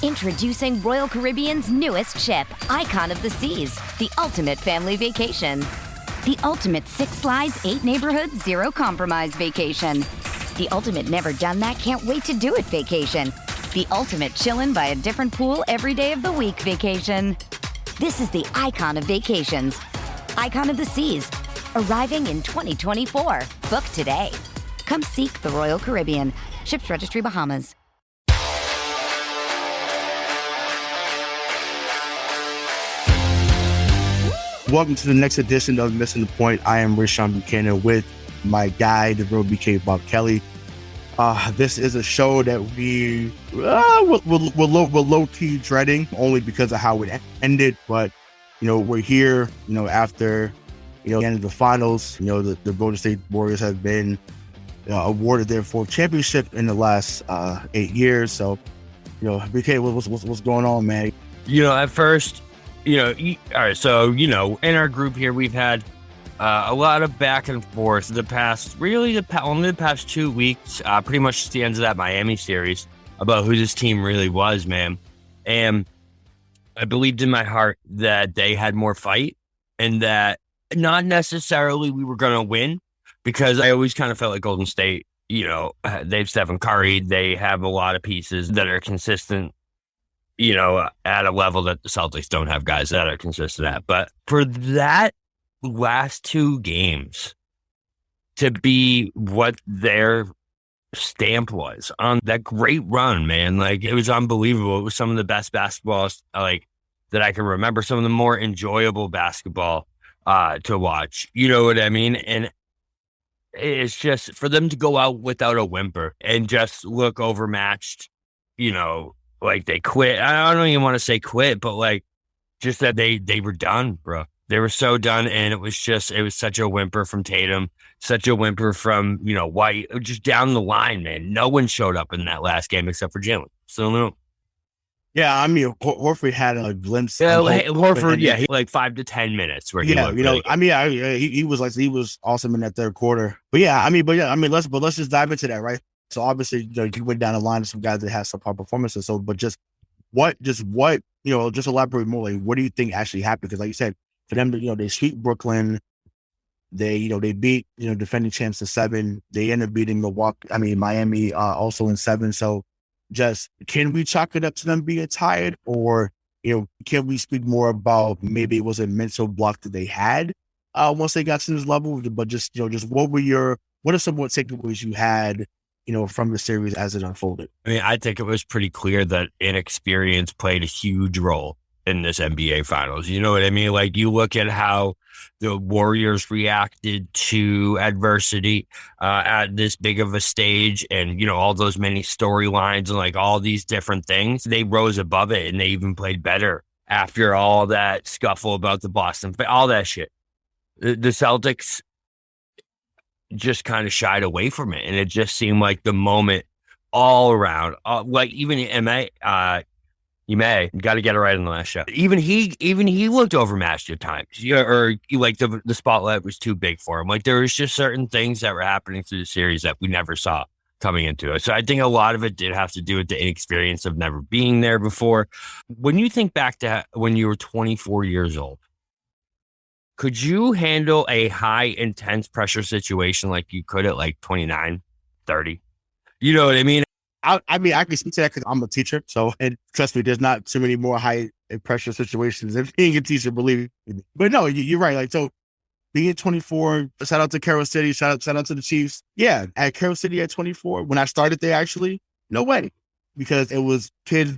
Introducing Royal Caribbean's newest ship, Icon of the Seas, the ultimate family vacation. The ultimate 6 slides, 8 neighborhoods, 0 compromise vacation. The ultimate never done that, can't wait to do it vacation. The ultimate chillin' by a different pool every day of the week vacation. This is the Icon of vacations. Icon of the Seas, arriving in 2024. Book today. Come seek the Royal Caribbean. Ships Registry, Bahamas. Welcome to the next edition of Missing the Point. I am Rayshawn Buchanan with my guy, the real BK Bob Kelly. This is a show that we're low-key dreading only because of how it ended. But, we're here, after, the end of the finals. The Golden State Warriors have been awarded their 4th championship in the last 8 years. So, BK, what's going on, man? At first, all right, so, in our group here, we've had a lot of back and forth only the past 2 weeks, pretty much the end of that Miami series about who this team really was, man. And I believed in my heart that they had more fight and that not necessarily we were going to win, because I always kind of felt like Golden State, they have Steph Curry, they have a lot of pieces that are consistent, at a level that the Celtics don't have guys that are consistent at. But for that last 2 games to be what their stamp was on that great run, man, like, it was unbelievable. It was some of the best basketball that I can remember, some of the more enjoyable basketball to watch. You know what I mean? And it's just for them to go out without a whimper and just look overmatched, like they quit. I don't even want to say quit, but just that they were done, bro. They were so done. And it was such a whimper from Tatum, such a whimper from, White, just down the line, man. No one showed up in that last game except for Jalen. So, no. Yeah, I mean, Horford had a glimpse. Yeah, Horford, he 5 to 10 minutes where he looked really good. He was awesome in that third quarter. But let's just dive into that, right? So obviously, you went down the line of some guys that had some poor performances. So, but just elaborate more. Like, what do you think actually happened? Because, like you said, for them to, they sweep Brooklyn, they beat, defending champs to 7. They end up beating Miami, also in 7. So, just can we chalk it up to them being tired, or can we speak more about maybe it was a mental block that they had once they got to this level? But just what are some more takeaways you had? From the series as it unfolded? I mean, I think it was pretty clear that inexperience played a huge role in this NBA Finals. You know what I mean? Like, you look at how the Warriors reacted to adversity at this big of a stage, and, all those many storylines and all these different things. They rose above it, and they even played better after all that scuffle about the Boston, all that shit. The Celtics just kind of shied away from it, and it just seemed like the moment all around, even you got to get it right in the last show. Even he looked overmatched at times, or the spotlight was too big for him. There was just certain things that were happening through the series that we never saw coming into it. So I think a lot of it did have to do with the inexperience of never being there before. When you think back to when you were 24 years old, could you handle a high intense pressure situation like you could at 29, 30? You know what I mean? I can speak to that because I'm a teacher. So, and trust me, there's not too many more high pressure situations than being a teacher, believe me. But no, you're right. So being 24, shout out to Carol City, shout out to the Chiefs. Yeah, at Carol City at 24, when I started there, actually, no way. Because it was kids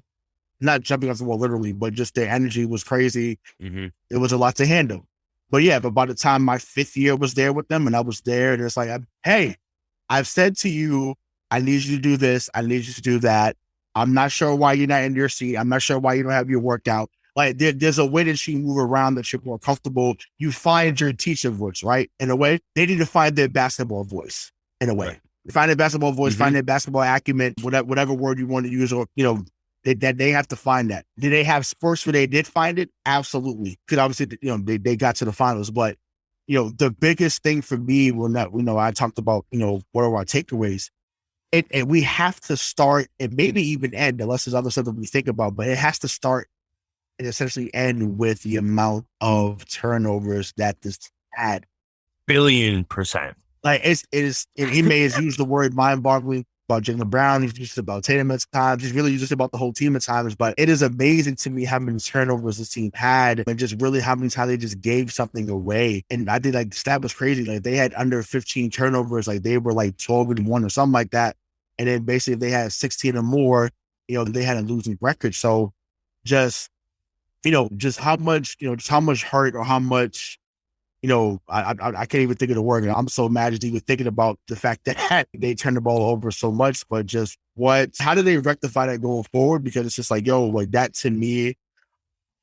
not jumping off the wall literally, but just their energy was crazy. Mm-hmm. It was a lot to handle. But by the time my 5th year was there with them and I was there, and it's hey, I've said to you, I need you to do this. I need you to do that. I'm not sure why you're not in your seat. I'm not sure why you don't have your workout. There's a way that you move around that you're more comfortable. You find your teacher voice, right? In a way, they need to find their basketball voice, in a way. Right. Find their basketball voice, find their basketball acumen, whatever word you want to use, or, they have to find that. Did they have sports where they did find it? Absolutely. Because obviously, they got to the finals. But, the biggest thing for me, I talked about, what are our takeaways? and we have to start and maybe even end, unless there's other stuff that we think about, but it has to start and essentially end with the amount of turnovers that this had. $1,000,000,000%. Like it is, and he may have used the word mind-boggling about Jaylen Brown. He's used about Tatum at times. He's really used about the whole team at times. But it is amazing to me how many turnovers this team had, and just really how many times they just gave something away. And I think like the stat was crazy. Like they had under 15 turnovers. Like they were like 12-1 or something like that. And then basically if they had 16 or more, they had a losing record. So just just how much hurt or how much. I can't even think of the word. I'm so mad just even thinking about the fact that they turned the ball over so much, but just how do they rectify that going forward? Because it's just like, like that to me,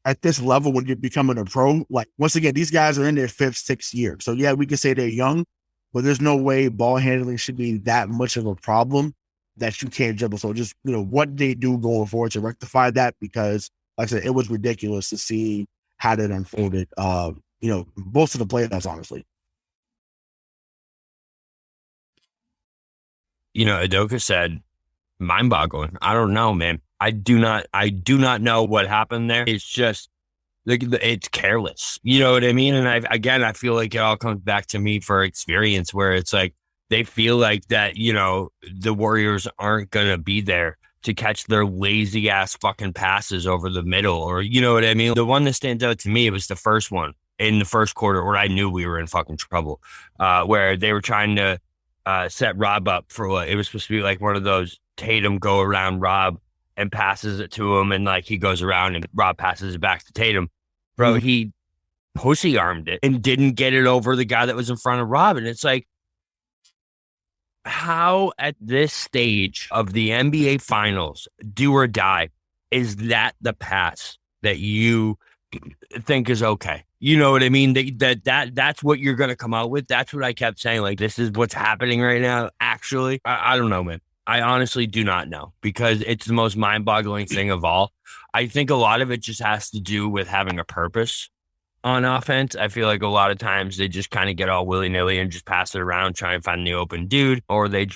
at this level, when you're becoming a pro, like once again, these guys are in their 5th, 6th year. So yeah, we can say they're young, but there's no way ball handling should be that much of a problem that you can't dribble. So just, what they do going forward to rectify that, because like I said, it was ridiculous to see how that unfolded. Most of the playoffs, honestly. Udoka said, mind-boggling. I don't know, man. I do not know what happened there. It's just like it's careless. You know what I mean? And I feel like it all comes back to me for experience, where it's like they feel like that, the Warriors aren't gonna be there to catch their lazy ass fucking passes over the middle, or you know what I mean? The one that stands out to me was the first one in the first quarter, where I knew we were in fucking trouble, where they were trying to set Rob up for what it was supposed to be like one of those Tatum go around Rob and passes it to him, and like he goes around and Rob passes it back to Tatum. Bro, he pussy armed it and didn't get it over the guy that was in front of Rob. And it's like, how at this stage of the NBA Finals, do or die, is that the pass that you think is okay? You know what I mean? That's what you're going to come out with. That's what I kept saying. Like, this is what's happening right now. Actually, I don't know, man. I honestly do not know, because it's the most mind-boggling thing of all. I think a lot of it just has to do with having a purpose on offense. I feel like a lot of times they just kind of get all willy-nilly and just pass it around, try and find the open dude, or they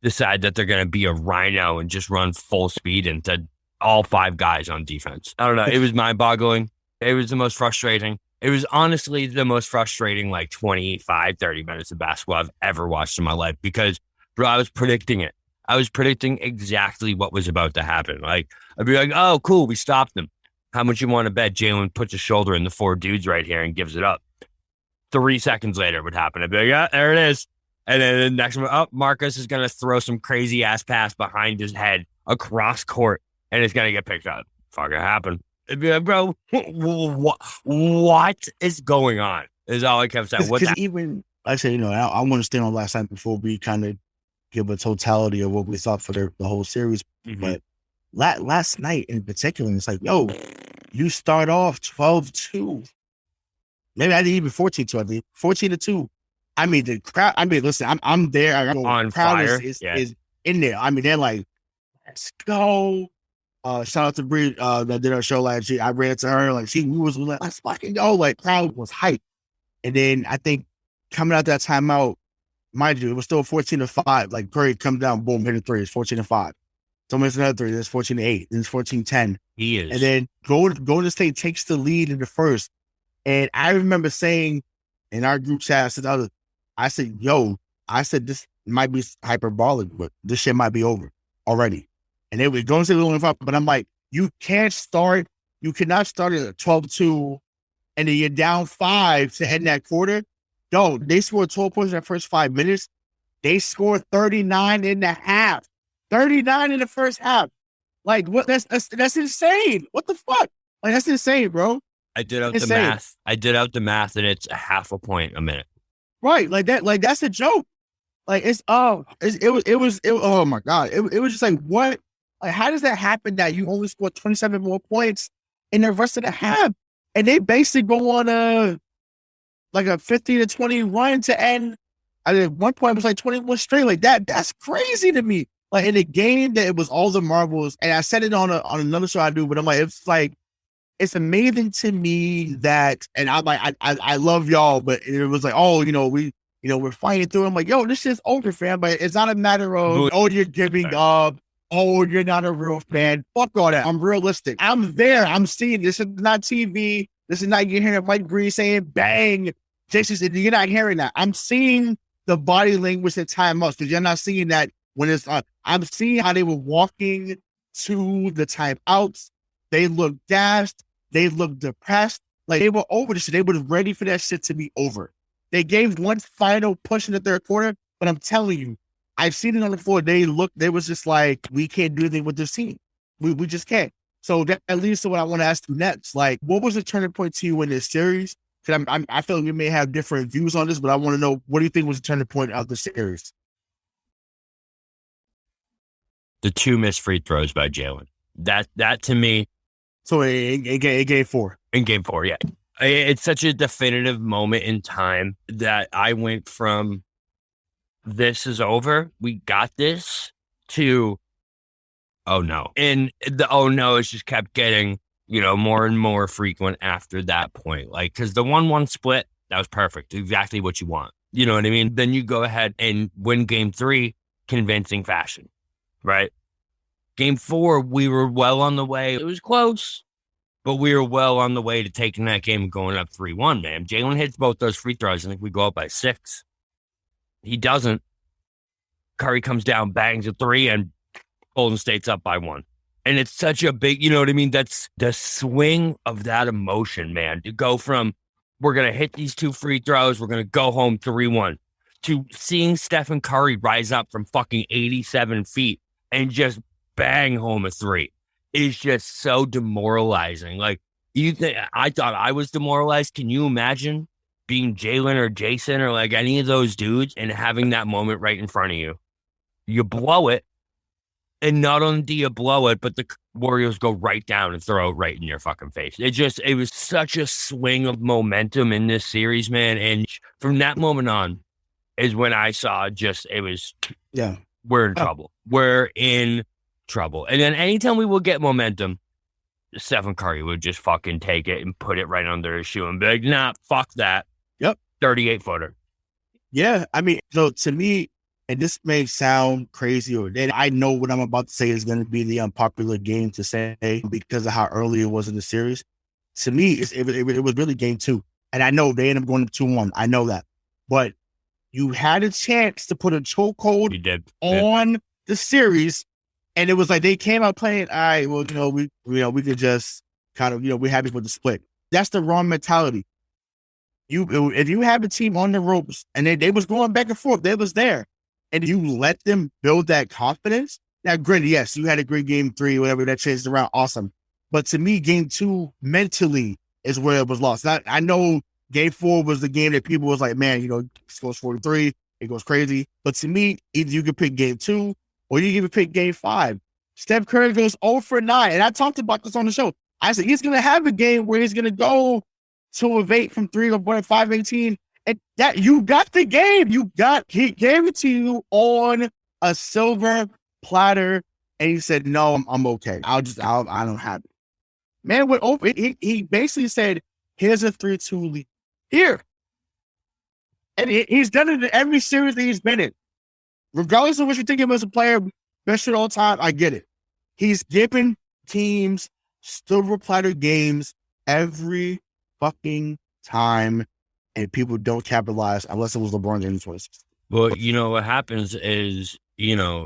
decide that they're going to be a rhino and just run full speed into all 5 guys on defense. I don't know. It was mind-boggling. It was the most frustrating. It was honestly the most frustrating, like 25, 30 minutes of basketball I've ever watched in my life, because, bro, I was predicting it. I was predicting exactly what was about to happen. Like, I'd be like, oh, cool, we stopped them. How much you want to bet Jaylen puts his shoulder in the 4 dudes right here and gives it up? 3 seconds later, it would happen. I'd be like, yeah, there it is. And then the next one, Marcus is going to throw some crazy ass pass behind his head across court, and it's going to get picked up. Fucking happened. It'd be like, bro, what is going on? Is all I kept saying. Because even, like I said, I want to stay on last night before we kind of give a totality of what we thought for the whole series. Mm-hmm. But last night in particular, it's like, you start off 12-2. Maybe I didn't even 14-2. I think 14-2. I mean, the crowd. I mean, listen, I'm there. On crowd fire. Is in there. I mean, they're like, let's go. Shout out to Bree that did our show last year. I ran to her, like, we was like, let's fucking go. Like, crowd was hyped. And then I think coming out that timeout, mind you, it was still 14-5. Like, Curry comes down, boom, hit a 3. It's 14-5. Someone hits another 3. It's 14-8. Then it's 14-10. He is. And then Golden State takes the lead in the first. And I remember saying in our group chat, I said, this might be hyperbolic, but this shit might be over already. And they were going to the only 5, but I'm like, you cannot start at 12-2, and then you're down 5 to end that quarter. No, they scored 12 points in the first 5 minutes. They scored 39 in the half. 39 in the first half. Like, what? That's insane. What the fuck? Like, that's insane, bro. I did out the math, and it's a half a point a minute. Right, like that. Like, that's a joke. Like, it was. Oh my god, it was just like, what? Like, how does that happen that you only scored 27 more points in the rest of the half, and they basically go on a 15-20 run to end? At one point, it was like 21 straight. Like that. That's crazy to me. Like, in a game that it was all the marbles, and I said it on another show I do, but I'm like, it's amazing to me that, and I'm like, I love y'all, but it was like, we're fighting through. I'm like, yo, this is over, fam. But it's not a matter of, oh, you're giving up. Oh, you're not a real fan. Fuck all that. I'm realistic. I'm there. I'm seeing this is not TV. This is not you hearing Mike Bree saying bang. Jason said, you're not hearing that. I'm seeing the body language and timeouts because you're not seeing that when it's on. I'm seeing how they were walking to the timeouts. They looked dashed. They looked depressed. Like they were over this shit. They were ready for that shit to be over. They gave one final push in the third quarter, but I'm telling you, I've seen it on the floor. They was just like, we can't do anything with this team. We just can't. So that leads to what I want to ask you next. Like, what was the turning point to you in this series? Because I feel like we may have different views on this, but I want to know, what do you think was the turning point of the series? The 2 missed free throws by Jaylen. That to me. So in game 4. In game 4, yeah. It's such a definitive moment in time that I went from this is over, we got this, to oh no. And the oh no has just kept getting, more and more frequent after that point. Like, because the 1-1 split, that was perfect. Exactly what you want. You know what I mean? Then you go ahead and win game 3, convincing fashion, right? Game 4, we were well on the way. It was close, but we were well on the way to taking that game and going up 3-1, man. Jaylen hits both those free throws. I think we go up by 6. He doesn't. Curry comes down, bangs a 3, and Golden State's up by 1. And it's such a big, you know what I mean? That's the swing of that emotion, man. To go from, we're going to hit these 2 free throws, we're going to go home 3-1, to seeing Stephen Curry rise up from fucking 87 feet and just bang home a 3 is just so demoralizing. Like, I thought I was demoralized. Can you imagine being Jaylen or Jayson or like any of those dudes and having that moment right in front of you? You blow it, and not only do you blow it, but the Warriors go right down and throw it right in your fucking face. It was such a swing of momentum in this series, man. And from that moment on is when I saw we're in trouble. We're in trouble. And then anytime we will get momentum, Stephen Curry would just fucking take it and put it right under his shoe and be like, nah, fuck that. Yep. 38-footer. Yeah. I mean, so to me, and this may sound crazy, and I know what I'm about to say is going to be the unpopular game to say because of how early it was in the series. To me, it was really game 2. And I know they ended up going up 2-1. I know that. But you had a chance to put a chokehold on the series. And it was like they came out playing, all right, well, we could just kind of, we're happy with the split. That's the wrong mentality. If you have a team on the ropes and they was going back and forth, they was there, and you let them build that confidence. Now, granted, yes, you had a great game 3, whatever, that changed around, awesome. But to me, game 2 mentally is where it was lost. I know game 4 was the game that people was like, man, it goes 43, it goes crazy. But to me, either you can pick game 2 or you can pick game 5. Steph Curry goes 0 for 9. And I talked about this on the show. I said, he's going to have a game where he's going to go 2 of 8 from 3 or 5 18. And that you got the game. He gave it to you on a silver platter. And he said, no, I'm okay. I don't have it. Man went over. He basically said, here's a 3-2 lead. Here. And he's done it in every series that he's been in. Regardless of what you think of him as a player, best shit all time, I get it. He's giving teams silver platter games every fucking time, and people don't capitalize unless it was LeBron James' choice. Well, what happens is,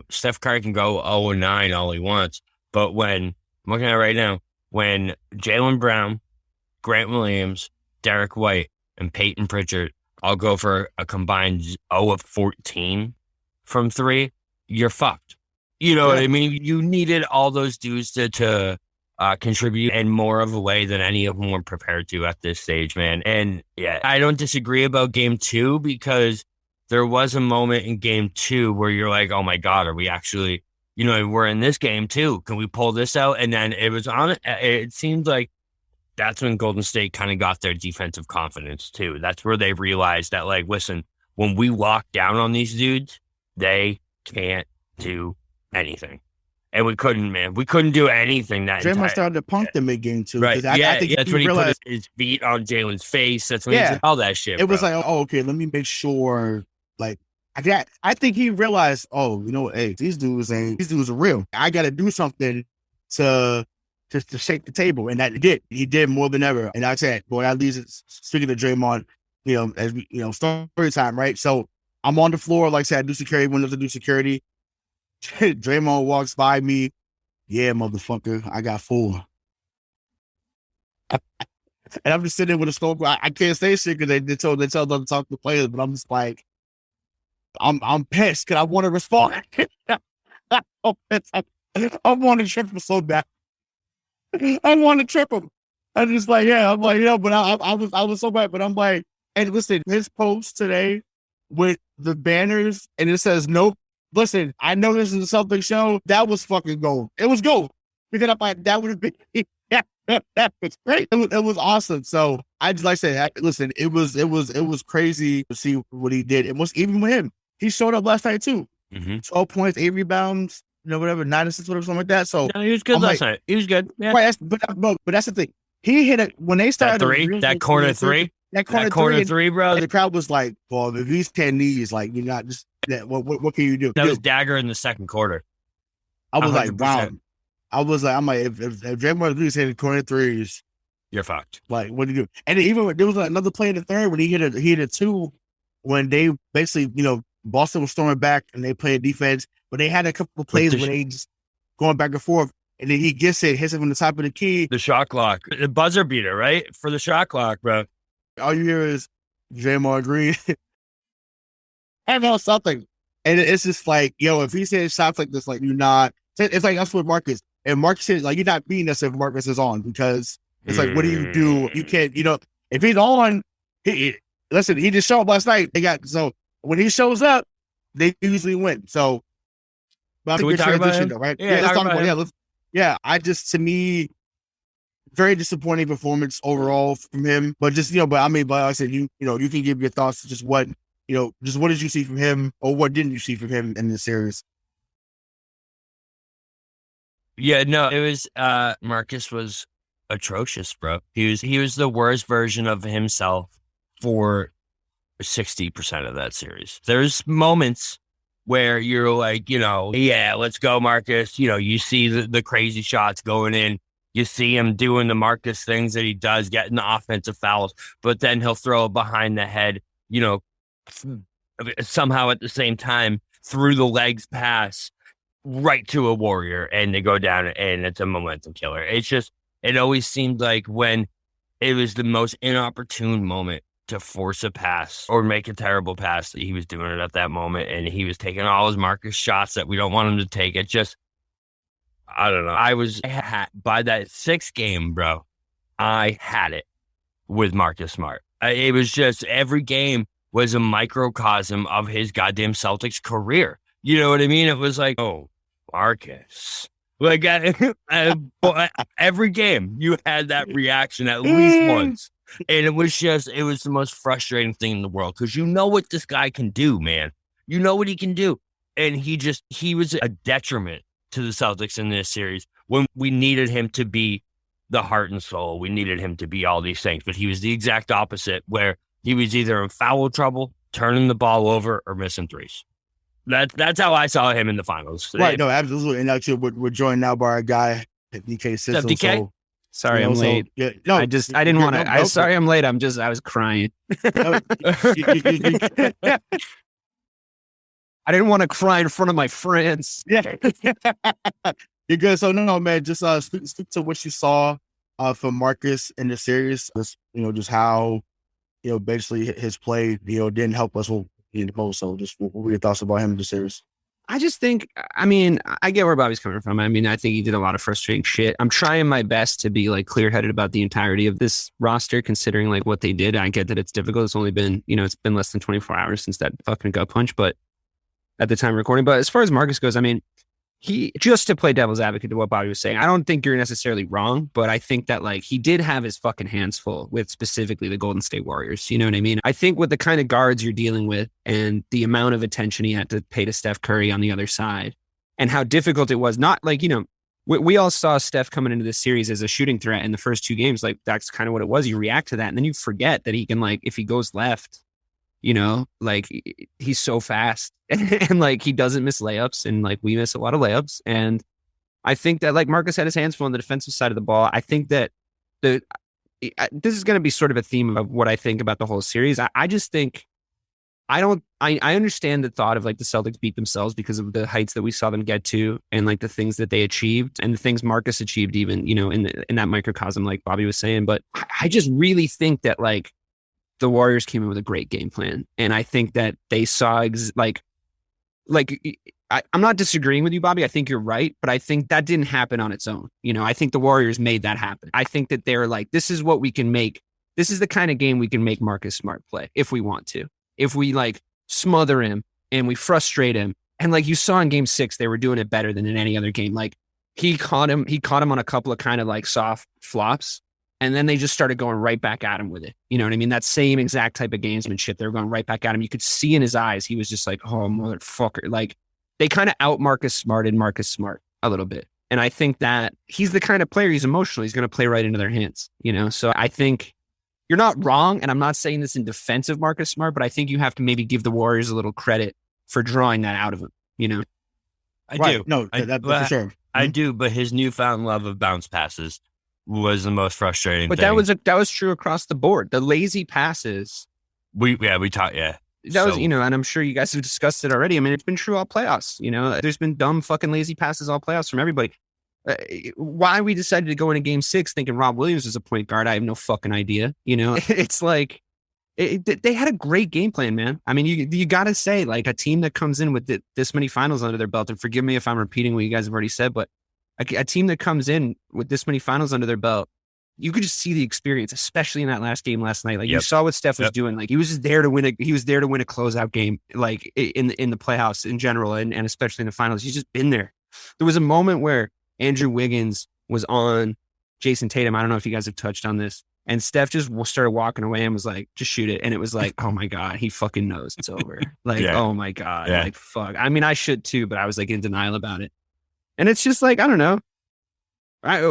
Steph Curry can go 0-9 all he wants, but I'm looking at it right now, when Jaylen Brown, Grant Williams, Derek White, and Peyton Pritchard all go for a combined 0 of 14 from 3, you're fucked. You know what I mean? You needed all those dudes to contribute in more of a way than any of them were prepared to at this stage, man. And yeah, I don't disagree about game 2 because there was a moment in game 2 where you're like, oh my God, are we actually, we're in this game too. Can we pull this out? And then it seemed like that's when Golden State kind of got their defensive confidence too. That's where they realized that, like, listen, when we lock down on these dudes, they can't do anything. And we couldn't, man. We couldn't do anything that Draymond started to punk them mid-game, too. Right. I think that's when he put his feet on Jalen's face. That's when he did all that shit, It was like, oh, okay, let me make sure, like, I think he realized, oh, you know what, hey, these dudes are real. I got to do something to shake the table. And that he did. He did more than ever. And I said, boy, at least speaking of Draymond, as we, story time, right? So I'm on the floor, like I said, I do security, windows to do security. Draymond walks by me. Yeah, motherfucker, I got fooled. And I'm just sitting there with a scope. I can't say shit because they tell them to talk to players, but I'm just like, I'm pissed because I want to respond. I'm pissed. I want to trip him so bad. I want to trip him. I'm just like, yeah. I'm like, but I was so bad. But I'm like, and listen, his post today with the banners and it says nope. Listen, I know this is a Celtics show. That was fucking gold. It was gold because I'm like, that would have been. That was great. It was awesome. So I just like to say, listen, it was crazy to see what he did. It was even with him. He showed up last night too. 12 points, 8 rebounds, whatever, 9 assists, whatever, something like that. So no, he was good last night. He was good. Yeah. Right, but that's the thing. He hit it when they started that corner three. That corner three, bro. The crowd was like, "Well, if he's 10 knees, like you're not just that. What can you do?" That was dagger in the second quarter. I was 100%. Like, "Wow." I was like, "I'm like, if Draymond Green's hitting corner threes, you're fucked." Like, what do you do? And even there was another play in the third when he hit a two when they basically, Boston was storming back and they played defense, but they had a couple of plays where they just going back and forth. And then he gets it, hits it from the top of the key. The shot clock. The buzzer beater, right? For the shot clock, bro. All you hear is Draymond Green. I know something. And it's just like, if he says shots like this, like you're not. It's like that's what Marcus. And Marcus says, like, you're not beating us if Marcus is on because it's like, what do you do? You can't, if he's on, listen, he just showed up last night. So when he shows up, they usually win. So, but can we talk about him? Though, right? Yeah, let's talk about him. To me, very disappointing performance overall from him. But just, but like I said, you can give your thoughts to just what did you see from him or what didn't you see from him in this series? Yeah, no, it was, Marcus was atrocious, bro. He was the worst version of himself for 60% of that series. There's moments where you're like, yeah, let's go, Marcus. You see the crazy shots going in. You see him doing the Marcus things that he does, getting the offensive fouls, but then he'll throw it behind the head, somehow at the same time through the legs pass right to a Warrior and they go down and it's a momentum killer. It's just, it always seemed like when it was the most inopportune moment to force a pass or make a terrible pass that he was doing it at that moment and he was taking all his Marcus shots that we don't want him to take. It just, I don't know. By that 6th game, bro, I had it with Marcus Smart. It was just every game was a microcosm of his goddamn Celtics career. You know what I mean? It was like, oh, Marcus. Like every game you had that reaction at least once. And it was the most frustrating thing in the world because you know what this guy can do, man. You know what he can do. And he was a detriment to the Celtics in this series when we needed him to be the heart and soul. We needed him to be all these things, but he was the exact opposite where he was either in foul trouble, turning the ball over, or missing threes. That's how I saw him in the finals. Right, no, absolutely. And actually, we're joined now by our guy, DK System. DK? So, sorry, I'm late. Yeah, no, I didn't want to. Sorry, I'm late. I was crying. I didn't want to cry in front of my friends. Yeah, you're good. So no, man. Just speak to what you saw from Marcus in the series. Just how basically his play didn't help us in the most. So just what were your thoughts about him in the series? I just think, I get where Bobby's coming from. I think he did a lot of frustrating shit. I'm trying my best to be like clear-headed about the entirety of this roster, considering like what they did. I get that it's difficult. It's only been, it's been less than 24 hours since that fucking gut punch, but at the time of recording. But as far as Marcus goes, he, just to play devil's advocate to what Bobby was saying, I don't think you're necessarily wrong, but I think that like he did have his fucking hands full with specifically the Golden State Warriors. You know what I mean? I think with the kind of guards you're dealing with and the amount of attention he had to pay to Steph Curry on the other side, and how difficult it was. Not like, we all saw Steph coming into this series as a shooting threat in the first 2 games. Like that's kind of what it was. You react to that. And then you forget that he can, like, if he goes left, like he's so fast and like he doesn't miss layups, and like we miss a lot of layups. And I think that like Marcus had his hands full on the defensive side of the ball. I think that this is going to be sort of a theme of what I think about the whole series. I just think I understand the thought of like the Celtics beat themselves because of the heights that we saw them get to, and like the things that they achieved and the things Marcus achieved, even, in that microcosm, like Bobby was saying. But I just really think that like the Warriors came in with a great game plan. And I think that they saw I'm not disagreeing with you, Bobby. I think you're right, but I think that didn't happen on its own. I think the Warriors made that happen. I think that they're like, this is what we can make. This is the kind of game we can make Marcus Smart play if we want to. If we like smother him and we frustrate him. And like you saw in game 6, they were doing it better than in any other game. Like he caught him on a couple of kind of like soft flops. And then they just started going right back at him with it. You know what I mean? That same exact type of gamesmanship. They were going right back at him. You could see in his eyes, he was just like, oh, motherfucker. Like they kind of out Marcus Smart a little bit. And I think that he's the kind of player, he's emotional. He's going to play right into their hands, So I think you're not wrong. And I'm not saying this in defense of Marcus Smart, but I think you have to maybe give the Warriors a little credit for drawing that out of him, I Right. do. No, that's for sure. I do, but his newfound love of bounce passes was the most frustrating But thing. that was true across the board. The lazy passes. We talked, yeah. That was, and I'm sure you guys have discussed it already. I mean, it's been true all playoffs. There's been dumb fucking lazy passes all playoffs from everybody. Why we decided to go into game 6 thinking Rob Williams is a point guard, I have no fucking idea. It's like they had a great game plan, man. I mean, you got to say, like, a team that comes in with this many finals under their belt, and forgive me if I'm repeating what you guys have already said, but a team that comes in with this many finals under their belt, you could just see the experience, especially in that last game last night. Like you saw what Steph was doing. Like he was just there to win he was there to win a closeout game, like in the playoffs in general, and especially in the finals. He's just been there. There was a moment where Andrew Wiggins was on Jayson Tatum. I don't know if you guys have touched on this. And Steph just started walking away and was like, just shoot it. And it was like, oh my God, he fucking knows it's over. Like, oh my God, like fuck. I mean, I should too, but I was like in denial about it. And it's just like, I don't know.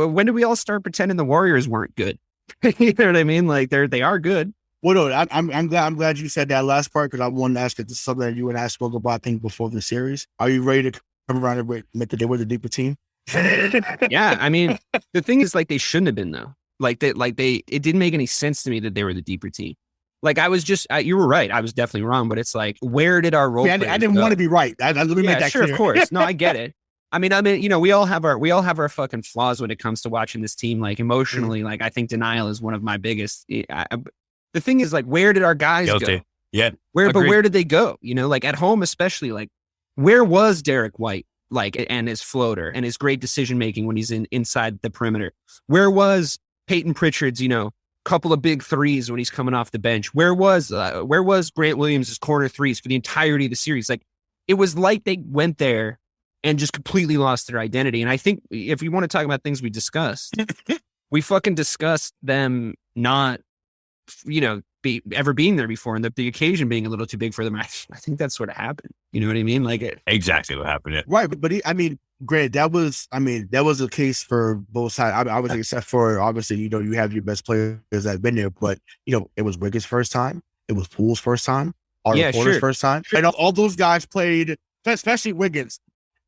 When did we all start pretending the Warriors weren't good? You know what I mean? Like they are good. Well, no, I'm glad you said that last part, because I wanted to ask it. This is something that you and I spoke about, I think, before the series. Are you ready to come around and admit that they were the deeper team? Yeah, I mean, the thing is, like, they shouldn't have been though. It didn't make any sense to me that they were the deeper team. Like I was just, you were right. I was definitely wrong, but it's like, where did our role? I didn't want to be right. Let me make that clear. Of course. No, I get it. I mean, we all have our fucking flaws when it comes to watching this team. Like emotionally, like I think denial is one of my biggest. The thing is, like, where did our guys go? Yeah. But where did they go? Like at home, especially, like where was Derek White? Like, and his floater and his great decision making when he's inside the perimeter. Where was Peyton Pritchard's, couple of big threes when he's coming off the bench? Where was Grant Williams' corner threes for the entirety of the series? Like, it was like they went there and just completely lost their identity. And I think if we want to talk about things we discussed, we fucking discussed them not, ever being there before, and the occasion being a little too big for them. I think that's what happened. You know what I mean? Like exactly what happened. Yeah. Right. But Grant, that was a case for both sides. I was, except for obviously, you have your best players that have been there, but it was Wiggins' first time. It was Poole's first time. Porter's first time. And all those guys played, especially Wiggins.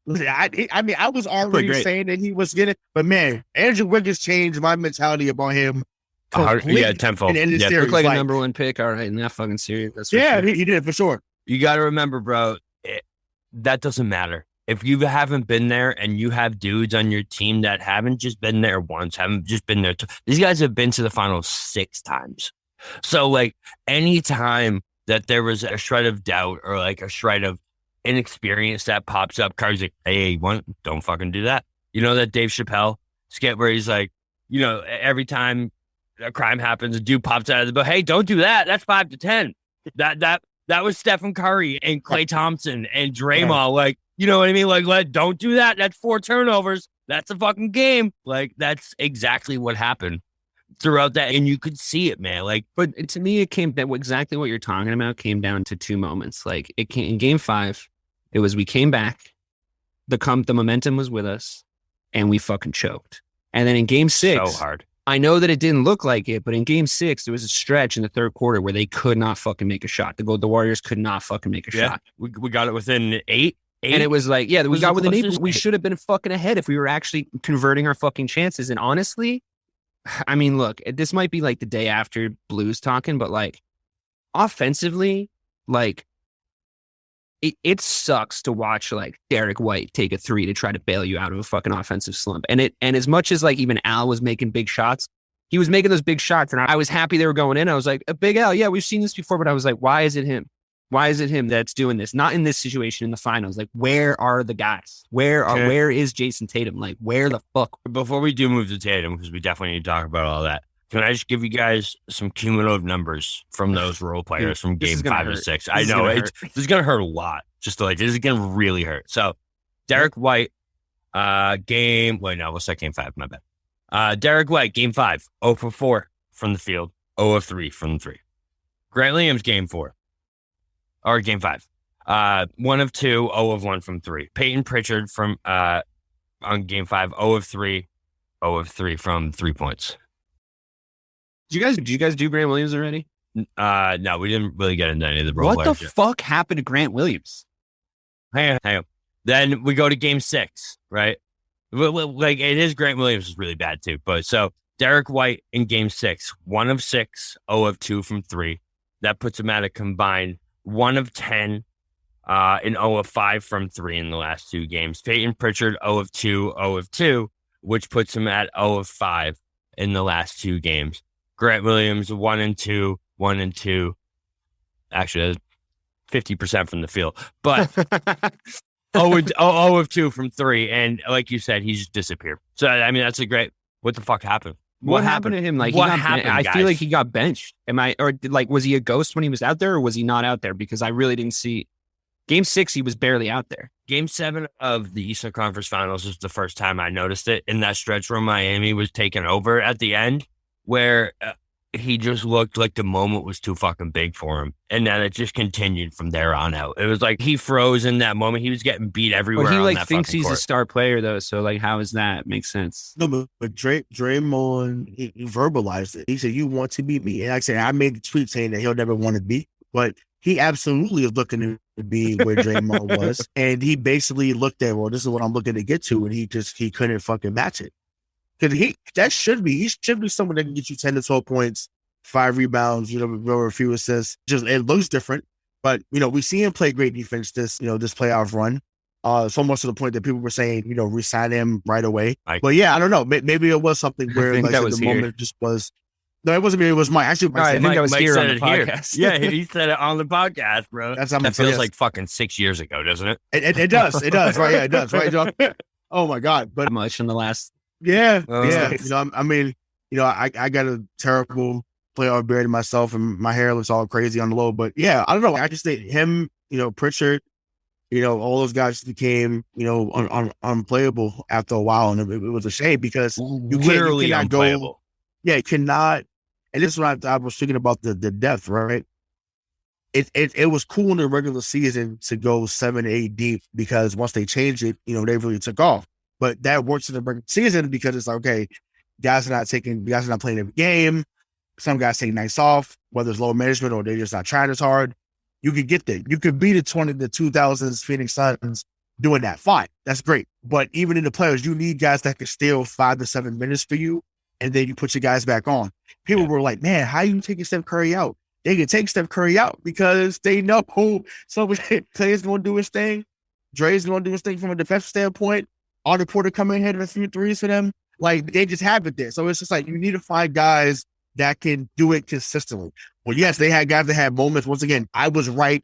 I was already saying that he was getting, but man, Andrew Wiggins changed my mentality about him. Tenfold. Looked like a number 1 pick. All right, in that fucking series. That's sure. He did for sure. You got to remember, bro, that doesn't matter. If you haven't been there and you have dudes on your team that haven't just been there once, haven't just been there. These guys have been to the finals 6 times. So, like, any time that there was a shred of doubt or like a shred of inexperience that pops up, Carter's like, hey, don't fucking do that. That Dave Chappelle skit where he's like, every time a crime happens, a dude pops out of the boat. Hey, don't do that. That's 5 to 10. That was Stephen Curry and Klay Thompson and Draymond. Like, you know what I mean? Like, don't do that. That's 4 turnovers. That's a fucking game. Like, that's exactly what happened throughout that. And you could see it, man. Like, but to me, exactly what you're talking about came down to 2 moments. Like, it came in game 5. It was, we came back the momentum was with us, and we fucking choked. And then in game 6, so hard. I know that it didn't look like it, but in game 6, there was a stretch in the third quarter where they could not fucking make a shot. The Warriors could not fucking make a shot. We got it within 8. And it was like, we got within 8. We 8. should have been fucking ahead if we were actually converting our fucking chances. And honestly, I mean, look, this might be like the day after Blues talking, but like offensively, like it sucks to watch like Derek White take a 3 to try to bail you out of a fucking offensive slump. And as much as like even Al was making big shots, he was making those big shots, and I was happy they were going in. I was like, a Big Al, yeah, we've seen this before, but I was like, why is it him? Why is it him that's doing this? Not in this situation in the finals. Like, where are the guys? Where is Jayson Tatum? Like, where the fuck? Before we do move to Tatum, because we definitely need to talk about all that, can I just give you guys some cumulative numbers from those role players from game 5 and 6? I know this is going to hurt a lot. Just like, this is going to really hurt. So, Derek White, game 5? My bad. Derek White, game 5, 0 for 4 from the field, 0 of 3 from 3. Grant Williams, game 4, or game 5, 1 of 2, 0 of 1 from 3. Peyton Pritchard from on game 5, 0 of 3, 0 of 3 from 3 points. Did you guys do Grant Williams already? No, we didn't really get into any of the role What the players fuck happened to Grant Williams? Hang on. Then we go to game 6, right? Like, it is Grant Williams is really bad too. But so Derek White in game 6, 1 of 6, 0 of 2 from 3. That puts him at a combined 1 of 10 and 0 of 5 from 3 in the last 2 games. Peyton Pritchard, 0 of 2, 0 of 2, which puts him at 0 of 5 in the last 2 games. Grant Williams, 1 and 2, 1 and 2. Actually, 50% from the field, but 0 of 2 from 3. And like you said, he's just disappeared. So, I mean, that's a great, what the fuck happened? What happened to him? Like, what happened, I guys? feel like he got benched. Was he a ghost when he was out there, or was he not out there? Because I really didn't see game 6. He was barely out there. Game 7 of the Eastern Conference Finals is the first time I noticed it in that stretch where Miami was taken over at the end, where he just looked like the moment was too fucking big for him. And then it just continued from there on out. It was like he froze in that moment. He was getting beat everywhere. Well, he on like that thinks fucking he's court. a star player though. So like, how is that? Makes sense. No, but Draymond, he verbalized it. He said, "You want to beat me?" And like I said, I made the tweet saying that he'll never want to beat, but he absolutely is looking to be where Draymond was. And he basically looked at, well, this is what I'm looking to get to. And he couldn't fucking match it. Because he should be someone that can get you 10 to 12 points, 5 rebounds, a few assists. Just, it looks different. But, we see him play great defense this playoff run. So much to the point that people were saying, re-sign him right away. But yeah, I don't know. Maybe it was something where think that was the here. moment just was. No, it wasn't me. It was Mike. Actually, Mike I said, think that was Mike here on said the it here. podcast. Yeah, he said it on the podcast, bro. That's how that feels like fucking 6 years ago, doesn't it? It does. It does. Right. Yeah, it does. Right, John? Oh my God. But much in the last. yeah. Nice. I got a terrible playoff beard in myself and my hair looks all crazy on the low. But yeah, I don't know. I just think him, Pritchard, all those guys became, unplayable after a while. And it was a shame because you Literally cannot unplayable. Yeah, you cannot. And this is what I was thinking about the depth, right? It was cool in the regular season to go 7 to 8 deep because once they changed it, they really took off. But that works in the regular season because it's like, okay, guys are not playing every game. Some guys take nights off, whether it's low management or they're just not trying as hard. You could get there. You could be the 2000s Phoenix Suns doing that. Fine. That's great. But even in the playoffs, you need guys that can steal 5 to 7 minutes for you. And then you put your guys back on. People were like, man, how are you taking Steph Curry out? They can take Steph Curry out because they know Clay's going to do his thing. Dre's going to do his thing from a defensive standpoint. Otto Porter coming in hitting a few threes for them. Like, they just have it there. So it's just like, you need to find guys that can do it consistently. Well, yes, they had guys that had moments. Once again, I was right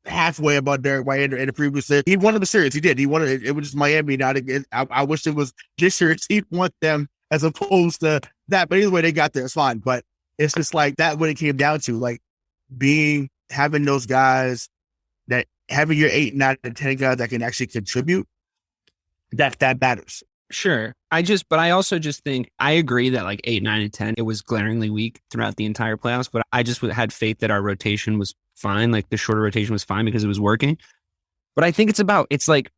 halfway about Derek White in the previous series. He won the series. He did. He won it. It was just Miami. Not again. I wish it was this series. He won them as opposed to that. But either way, they got there. It's fine. But it's just like that when it came down to like having those guys that having your 8, 9, and 10 guys that can actually contribute, that matters. Sure. But I also just think I agree that like 8, 9, and 10, it was glaringly weak throughout the entire playoffs. But I just had faith that our rotation was fine. Like the shorter rotation was fine because it was working. But I think it's like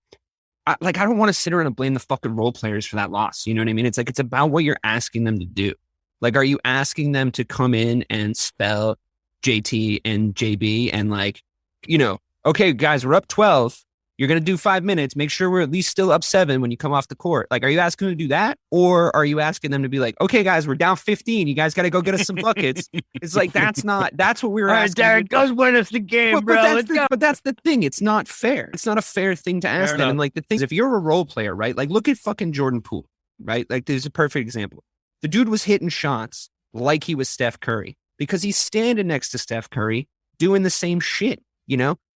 I don't want to sit around and blame the fucking role players for that loss. You know what I mean? It's like, it's about what you're asking them to do. Like, are you asking them to come in and spell JT and JB and like, okay, guys, we're up 12. You're going to do 5 minutes. Make sure we're at least still up 7 when you come off the court. Like, are you asking them to do that? Or are you asking them to be like, okay, guys, we're down 15. You guys got to go get us some buckets. It's like, that's what we were asking. All right, Derek, go win us the game, bro. But that's the thing. It's not fair. It's not a fair thing to ask them. And like, the thing is, if you're a role player, right? Like, look at fucking Jordan Poole, right? Like, there's a perfect example. The dude was hitting shots like he was Steph Curry because he's standing next to Steph Curry doing the same shit,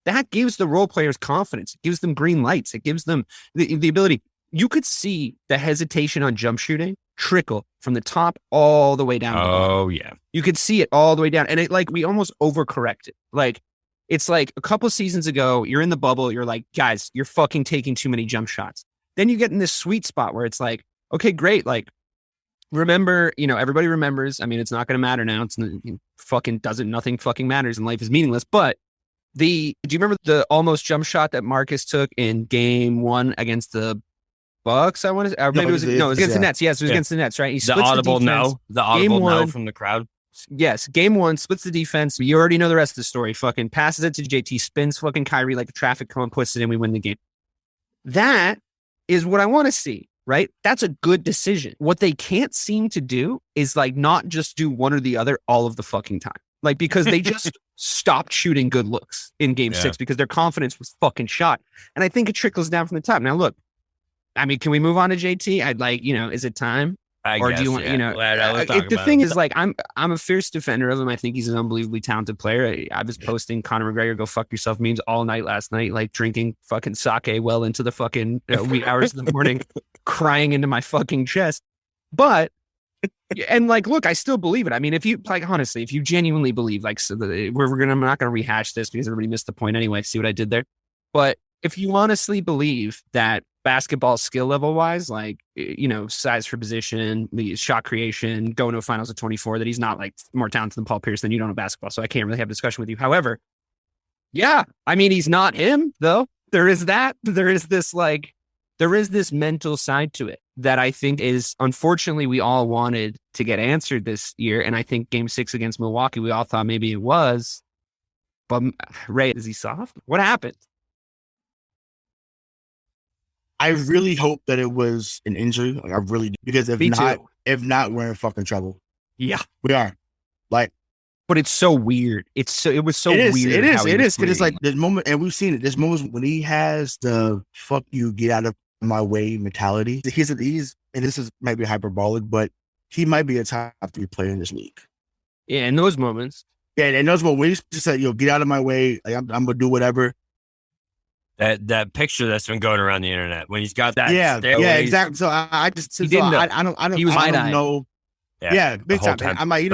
That gives the role players confidence. It gives them green lights. It gives them the ability. You could see the hesitation on jump shooting trickle from the top all the way down. Oh, yeah. You could see it all the way down. And it like, we almost overcorrected. Like, it's like a couple seasons ago, you're in the bubble. You're like, guys, you're fucking taking too many jump shots. Then you get in this sweet spot where it's like, okay, great. Like, remember, everybody remembers. I mean, it's not going to matter now. It's nothing fucking matters and life is meaningless. But do you remember the almost jump shot that Marcus took in game 1 against the Bucks? I want to, or maybe it was against the Nets. Yes, it was against the Nets, right? He the audible no from the crowd. Yes, game 1 splits the defense. You already know the rest of the story. Fucking passes it to JT, spins fucking Kyrie like a traffic cone, puts it in. We win the game. That is what I want to see. Right? That's a good decision. What they can't seem to do is like not just do one or the other all of the fucking time. Like, because they just stopped shooting good looks in game 6 because their confidence was fucking shot. And I think it trickles down from the top. Now, look, I mean, can we move on to JT? I'd like, is it time? Or do you want, the thing is like, I'm a fierce defender of him. I think he's an unbelievably talented player. I was posting Conor McGregor, go fuck yourself memes all night last night, like drinking fucking sake well into the fucking wee hours of the morning, crying into my fucking chest. But, and like, look, I still believe it. I mean, if you like, honestly, if you genuinely believe, like, so I'm not going to rehash this because everybody missed the point anyway. See what I did there? But if you honestly believe that basketball skill level wise, like, size for position, the shot creation, going to a finals of 24, that he's not like more talented than Paul Pierce, then you don't know basketball. So I can't really have a discussion with you. However, yeah, I mean, he's not him though. There is this mental side to it that I think is, unfortunately, we all wanted to get answered this year. And I think game 6 against Milwaukee, we all thought maybe it was, but Ray, is he soft? What happened? I really hope that it was an injury. Like, I really do. Because if not, we're in fucking trouble. Yeah, we are. Like, but it's so weird. It was so weird. It is. Because it's like this moment, and we've seen it. There's moments when he has the "fuck you, get out of my way" mentality. He's and this is maybe hyperbolic, but he might be a top 3 player in this league. Yeah, in those moments. Yeah, and those moments when he just said, "Get out of my way. Like, I'm gonna do whatever." That picture that's been going around the internet when he's got that. Yeah, exactly. So I don't know. Yeah, big time. I'm like,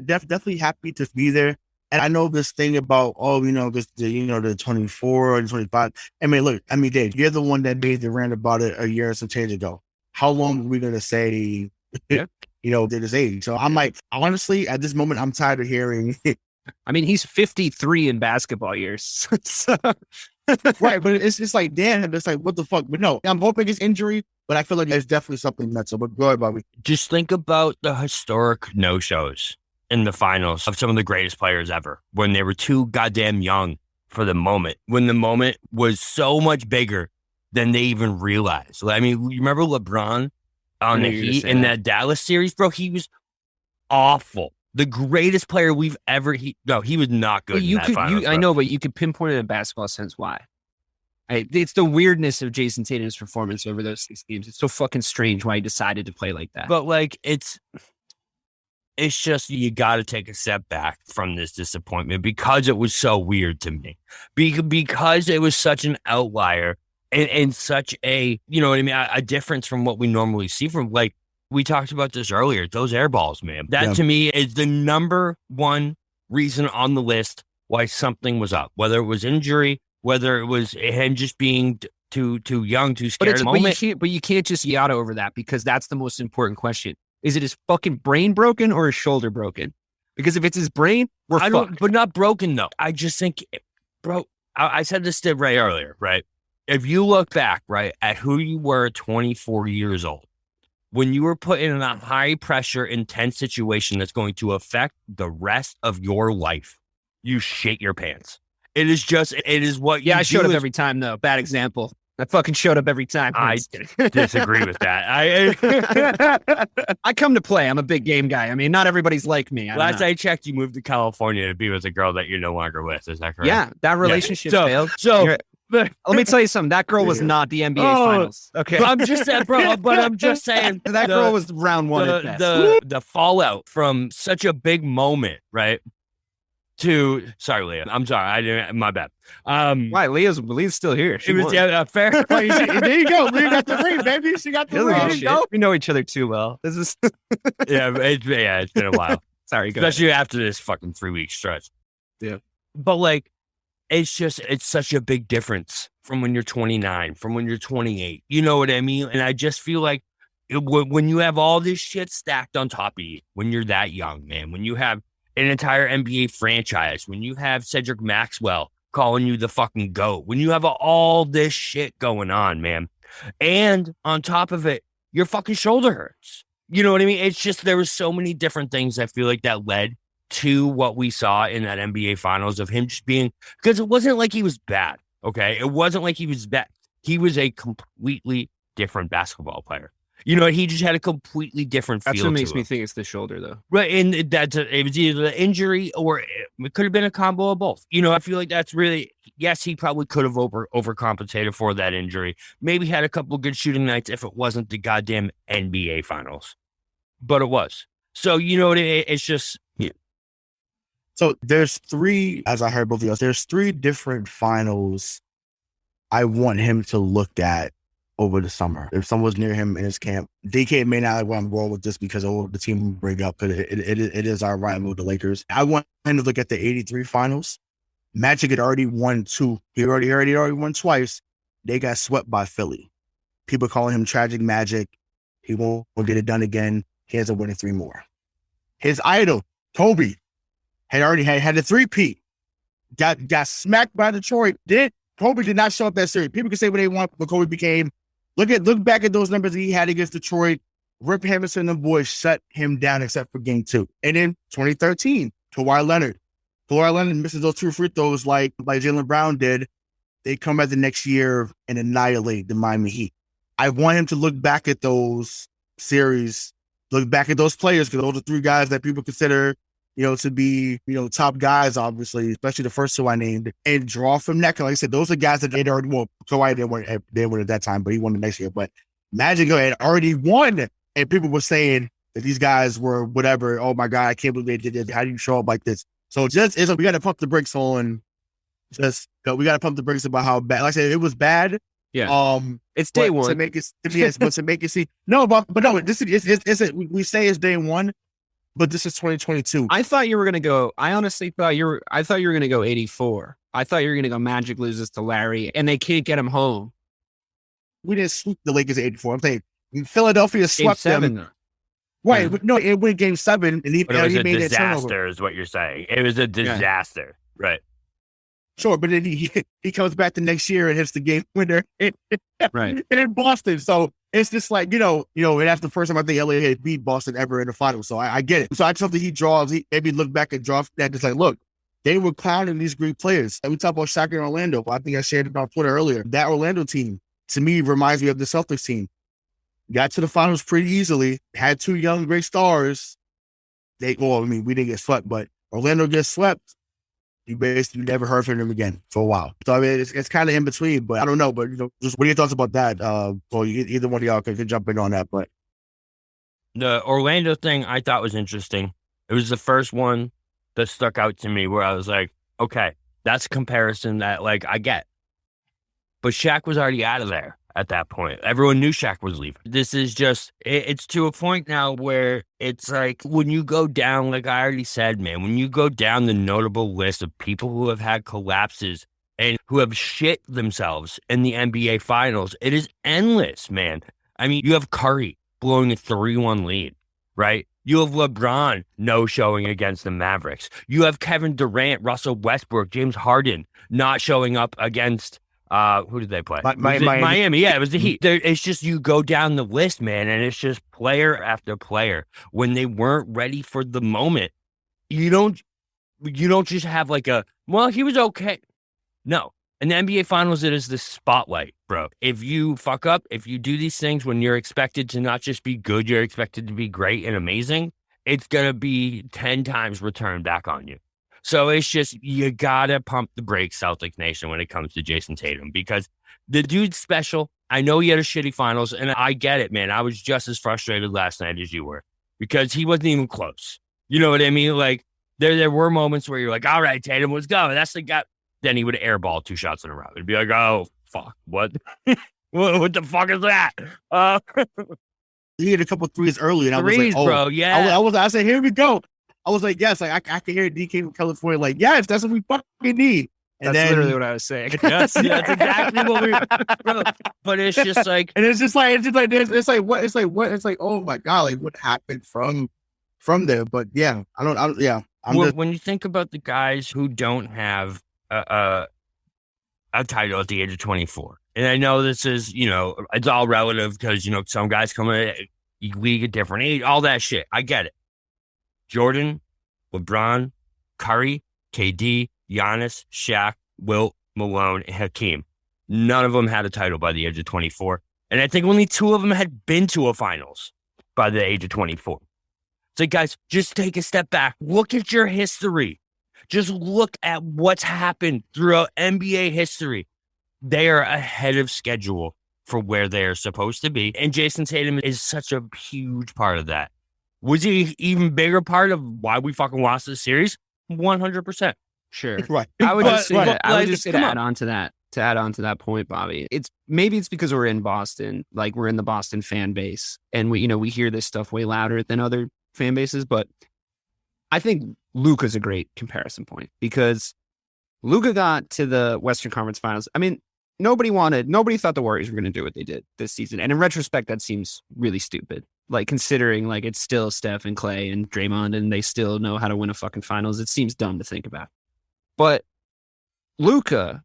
definitely happy to be there. And I know this thing about, the 24 and 25. I mean, look, Dave, you're the one that made the rant about it a year and some change ago. How long are we going to say, they're this age? So I'm like, honestly, at this moment, I'm tired of hearing. I mean, he's 53 in basketball years. So. Right, but it's just like, damn, it's like, what the fuck? But no, I'm hoping it's injury, but I feel like it's definitely something mental. But go ahead, Bobby. Just think about the historic no-shows in the finals of some of the greatest players ever when they were too goddamn young for the moment, when the moment was so much bigger than they even realized. I mean, you remember LeBron on the Heat in that Dallas series, bro? He was awful. The greatest player we've ever. He was not good. I know, but you could pinpoint it in a basketball sense. Why? It's the weirdness of Jayson Tatum's performance over those 6 games. It's so fucking strange why he decided to play like that. But like, it's just, you got to take a step back from this disappointment because it was so weird to me. Because it was such an outlier and such a, a difference from what we normally see from, like, we talked about this earlier, those air balls, man. That to me is the number one reason on the list why something was up, whether it was injury, whether it was him just being too young, too scared of the moment. But you can't just yada over that, because that's the most important question. Is it his fucking brain broken or his shoulder broken? Because if it's his brain, we're fucked. But not broken, though. I just think, bro, I said this to Ray earlier, right? if you look back, right, at who you were at 24 years old, when you were put in a high pressure, intense situation that's going to affect the rest of your life, you shit your pants. It is what you I showed do up every time, though. Bad example. I fucking showed up every time. I disagree with that. I come to play. I'm a big game guy. I mean, not everybody's like me. Last I checked, you moved to California to be with a girl that you're no longer with. Is that correct? Yeah, that relationship failed. Let me tell you something. That girl was not the NBA finals. Okay. I'm just saying, bro, but I'm just saying. That girl was round one. The fallout from such a big moment, right? Sorry, Leah. I'm sorry. I didn't. My bad. Why? Leah's still here. She was fair. There you go. Leah got the ring, baby. She got the ring. We know each other too well. This is. It's been a while. Sorry, especially after this fucking 3-week stretch. Yeah, but like, it's such a big difference from when you're 29, from when you're 28. You know what I mean? And I just feel like when you have all this shit stacked on top of you, when you're that young, man, when you have an entire NBA franchise, when you have Cedric Maxwell calling you the fucking GOAT, when you have all this shit going on, man, and on top of it, your fucking shoulder hurts. You know what I mean? It's just, there was so many different things I feel like that led to what we saw in that NBA finals of him just being, because it wasn't like he was bad. Okay. It wasn't like he was bad. He was a completely different basketball player. You know, he just had a completely different feel. That's what makes me think it's the shoulder, though. Right, and it was either the injury or it could have been a combo of both. You know, I feel like that's really, yes, he probably could have overcompensated for that injury. Maybe had a couple of good shooting nights if it wasn't the goddamn NBA finals, but it was. So, you know, it's just. Yeah. So there's 3, as I heard both of you, there's 3 different finals I want him to look at over the summer. If someone's near him in his camp, DK may not like what I'm going with just because of the team we bring up, because it is our rival, the Lakers. I want him to look at the 83 finals. Magic had already won 2. He already won twice. They got swept by Philly. People calling him Tragic Magic. He won't get it done again. He has a winning 3 more. His idol, Kobe, had already had a 3-peat. Got smacked by Detroit. Kobe did not show up that series. People can say what they want, but Kobe became. Look back at those numbers he had against Detroit. Rip Hamilton and the boys shut him down except for game 2. And then 2013, Kawhi Leonard. Kawhi Leonard misses those 2 free throws like Jaylen Brown did. They come back the next year and annihilate the Miami Heat. I want him to look back at those series, look back at those players, because those are 3 guys that people consider, you know, to be, you know, top guys, obviously, especially the first 2 I named, and draw from that. Like I said, those are guys that they'd already won. Kawhi didn't win at that time, but he won the next year. But Magic had already won, and people were saying that these guys were whatever. Oh my God, I can't believe they did this. How do you show up like this? So we got to pump the brakes on. We got to pump the brakes about how bad. Like I said, it was bad. Yeah. It's day one to make it. Yes, but to make it see. No, but no. This is we say it's day one. But this is 2022. I thought you were going to go. I honestly thought I thought you were going to go 84. I thought you were going to go Magic loses to Larry and they can't get him home. We didn't sweep the Lakers at 84. I'm saying Philadelphia swept them. Right. Yeah. No, it went game 7 and he made a disaster is what you're saying. It was a disaster. Yeah. Right. Sure. But then he comes back the next year and hits the game winner right. And in Boston. So it's just like, and that's the first time I think LA had beat Boston ever in the finals. So I get it. So I just hope that he maybe look back and draw that. Just like, look, they were clowning these great players. And we talked about Shaq in Orlando. I think I shared it on Twitter earlier. That Orlando team, to me, reminds me of the Celtics team. Got to the finals pretty easily. Had 2 young, great stars. We didn't get swept, but Orlando gets swept. You basically never heard from them again for a while. So, I mean, it's kind of in between, but I don't know. But, just what are your thoughts about that? Well, either one of y'all can jump in on that. But the Orlando thing I thought was interesting. It was the first one that stuck out to me where I was like, okay, that's a comparison that, like, I get. But Shaq was already out of there at that point. Everyone knew Shaq was leaving. This is just, it's to a point now where it's like, when you go down, like I already said, man, when you go down the notable list of people who have had collapses and who have shit themselves in the NBA finals, it is endless, man. I mean, you have Curry blowing a 3-1 lead, right? You have LeBron no showing against the Mavericks. You have Kevin Durant, Russell Westbrook, James Harden not showing up against Who did they play? Miami. Miami. Yeah, it was the Heat. It's just you go down the list, man, and it's just player after player. When they weren't ready for the moment, you don't just have like he was okay. No. In the NBA Finals, it is the spotlight, bro. If you fuck up, if you do these things when you're expected to not just be good, you're expected to be great and amazing, it's going to be 10 times returned back on you. So it's just, you got to pump the brakes, Celtics Nation, when it comes to Jayson Tatum, because the dude's special. I know he had a shitty finals, and I get it, man. I was just as frustrated last night as you were, because he wasn't even close. You know what I mean? Like, there were moments where you're like, all right, Tatum, let's go. That's the guy. Then he would airball 2 shots in a row. It'd be like, oh, fuck, what? what the fuck is that? He hit a couple threes early, and I was like, oh, bro, yeah. I said, here we go. I was like, yes, like I can hear DK from California, like, yes, that's what we fucking need. And that's literally what I was saying. Yes, that's exactly what we. Bro, but it's just like, and it's like, oh my god, like what happened from there? But yeah, when you think about the guys who don't have a title at the age of 24. And I know this is, it's all relative because, some guys come in league at different age, all that shit. I get it. Jordan, LeBron, Curry, KD, Giannis, Shaq, Wilt, Malone, and Hakeem. None of them had a title by the age of 24. And I think only 2 of them had been to a finals by the age of 24. So guys, just take a step back. Look at your history. Just look at what's happened throughout NBA history. They are ahead of schedule for where they are supposed to be. And Jayson Tatum is such a huge part of that. Was he an even bigger part of why we fucking lost this series? 100%. Sure. Right. I would just say that. I would just say to add on to that point, Bobby. Maybe it's because we're in Boston, like we're in the Boston fan base, and we hear this stuff way louder than other fan bases, but I think Luka's a great comparison point because Luka got to the Western Conference Finals. I mean, nobody thought the Warriors were going to do what they did this season. And in retrospect, that seems really stupid. Like considering like it's still Steph and Clay and Draymond and they still know how to win a fucking finals. It seems dumb to think about. But Luka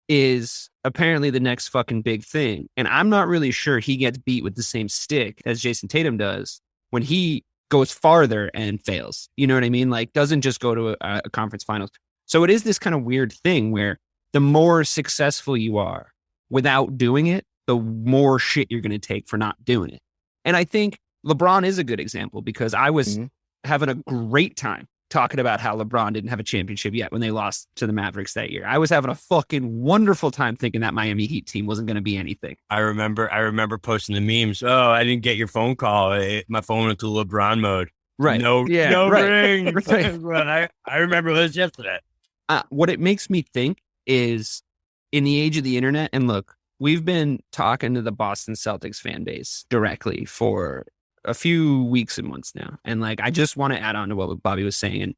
is apparently the next fucking big thing. And I'm not really sure he gets beat with the same stick as Jayson Tatum does when he goes farther and fails. You know what I mean? Like doesn't just go to a conference finals. So it is this kind of weird thing where the more successful you are without doing it, the more shit you're going to take for not doing it. And I think LeBron is a good example because I was having a great time talking about how LeBron didn't have a championship yet when they lost to the Mavericks that year. I was having a fucking wonderful time thinking that Miami Heat team wasn't going to be anything. I remember posting the memes. Oh, I didn't get your phone call. My phone went to LeBron mode. Right. No ring. Right. I remember this yesterday. What it makes me think is in the age of the internet, and look, we've been talking to the Boston Celtics fan base directly for a few weeks and months now. And like, I just want to add on to what Bobby was saying. And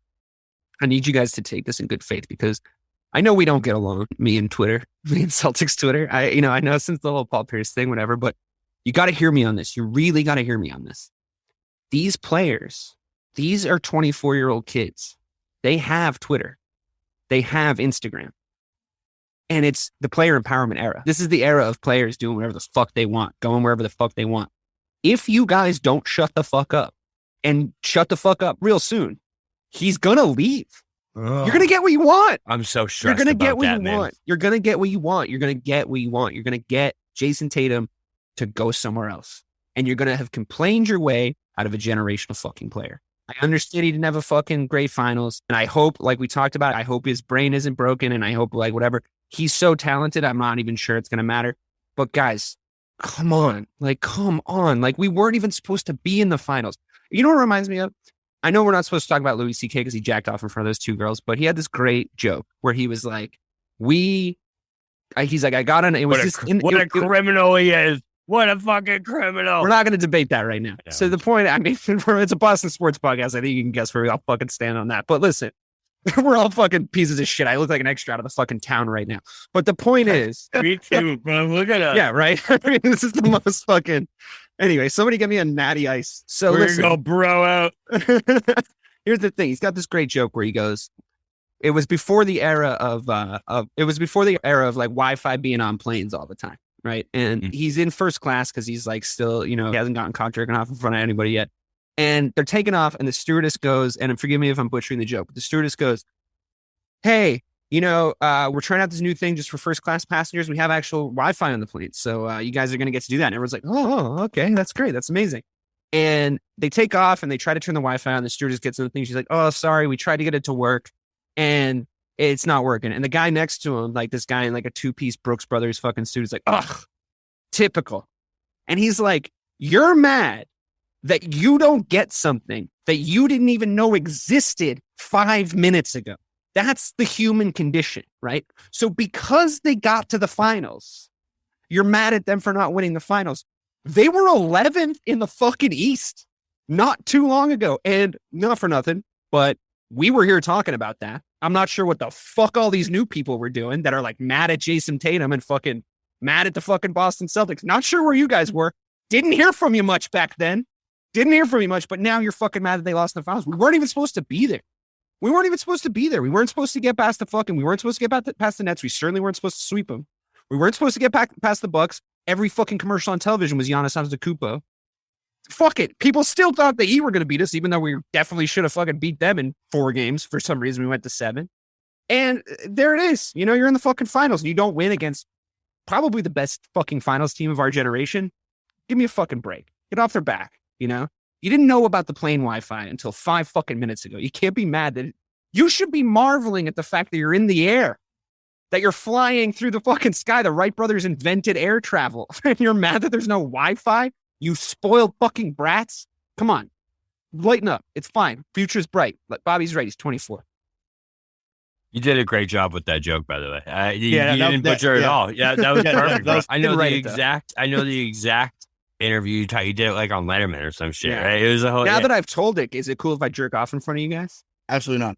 I need you guys to take this in good faith because I know we don't get along, me and Celtics Twitter. I know since the whole Paul Pierce thing, whatever, but you got to hear me on this. You really got to hear me on this. These players, these are 24-year-old kids. They have Twitter. They have Instagram. And it's the player empowerment era. This is the era of players doing whatever the fuck they want, going wherever the fuck they want. If you guys don't shut the fuck up and shut the fuck up real soon, he's going to leave. Ugh. You're going to get what you want. I'm so stressed. You're going to get what you man. want. You're going to get what you want. You're going to get what you want. You're going to get Jayson Tatum to go somewhere else. And you're going to have complained your way out of a generational fucking player. I understand he didn't have a fucking great finals. And I hope, like we talked about, I hope his brain isn't broken. And I hope like whatever. He's so talented. I'm not even sure it's going to matter. But guys, come on. Like, come on. Like, we weren't even supposed to be in the finals. You know what it reminds me of? I know we're not supposed to talk about Louis C.K. because he jacked off in front of those 2 girls, but he had this great joke where he was like, he's like, I got on, it was what a criminal he is. What a fucking criminal. We're not going to debate that right now. Yeah. So the point, I mean, it's a Boston sports podcast. I think you can guess where I'll fucking stand on that. But listen, we're all fucking pieces of shit. I look like an extra out of the fucking town right now. But the point is... Me too, bro. Look at us. Yeah, right? I mean, this is the most fucking... Anyway, somebody get me a natty ice. So we're listen. going to go bro out. Here's the thing. He's got this great joke where he goes, It was before the era of like Wi-Fi being on planes all the time, right? And he's in first class because he's like still, he hasn't gotten caught jerking off in front of anybody yet. And they're taking off, and the stewardess goes, and forgive me if I'm butchering the joke, but the stewardess goes, "Hey, we're trying out this new thing just for first class passengers. We have actual Wi-Fi on the plane, so you guys are going to get to do that." And everyone's like, "Oh, okay, that's great, that's amazing." And they take off, and they try to turn the Wi-Fi on. The stewardess gets on the thing. She's like, "Oh, sorry, we tried to get it to work, and it's not working." And the guy next to him, like this guy in like a two-piece Brooks Brothers fucking suit, is like, "Ugh, typical." And he's like, "You're mad that you don't get something that you didn't even know existed 5 minutes ago. That's the human condition, right? So because they got to the finals, you're mad at them for not winning the finals. They were 11th in the fucking East not too long ago. And not for nothing, but we were here talking about that. I'm not sure what the fuck all these new people were doing that are like mad at Jayson Tatum and fucking mad at the fucking Boston Celtics. Not sure where you guys were. Didn't hear from you much back then. Didn't hear from you much, but now you're fucking mad that they lost the finals. We weren't even supposed to be there. We weren't supposed to get past we weren't supposed to get past the Nets. We certainly weren't supposed to sweep them. We weren't supposed to get past the Bucks. Every fucking commercial on television was Giannis Antetokounmpo. Fuck it. People still thought the Heat were going to beat us, even though we definitely should have fucking beat them in 4 games. For some reason, we went to 7. And there it is. You're in the fucking finals and you don't win against probably the best fucking finals team of our generation. Give me a fucking break. Get off their back. You didn't know about the plane Wi-Fi until 5 fucking minutes ago. You can't be mad that you should be marveling at the fact that you're in the air, that you're flying through the fucking sky. The Wright brothers invented air travel and you're mad that there's no Wi-Fi. You spoiled fucking brats. Come on, lighten up. It's fine. Future's bright. Bobby's right. He's 24. You did a great job with that joke, by the way. You didn't butcher it all. Yeah, that was perfect. I know the exact interview you did it like on Letterman or some shit, right? It was a whole. Now that I've told it, is it cool if I jerk off in front of you guys? Absolutely not.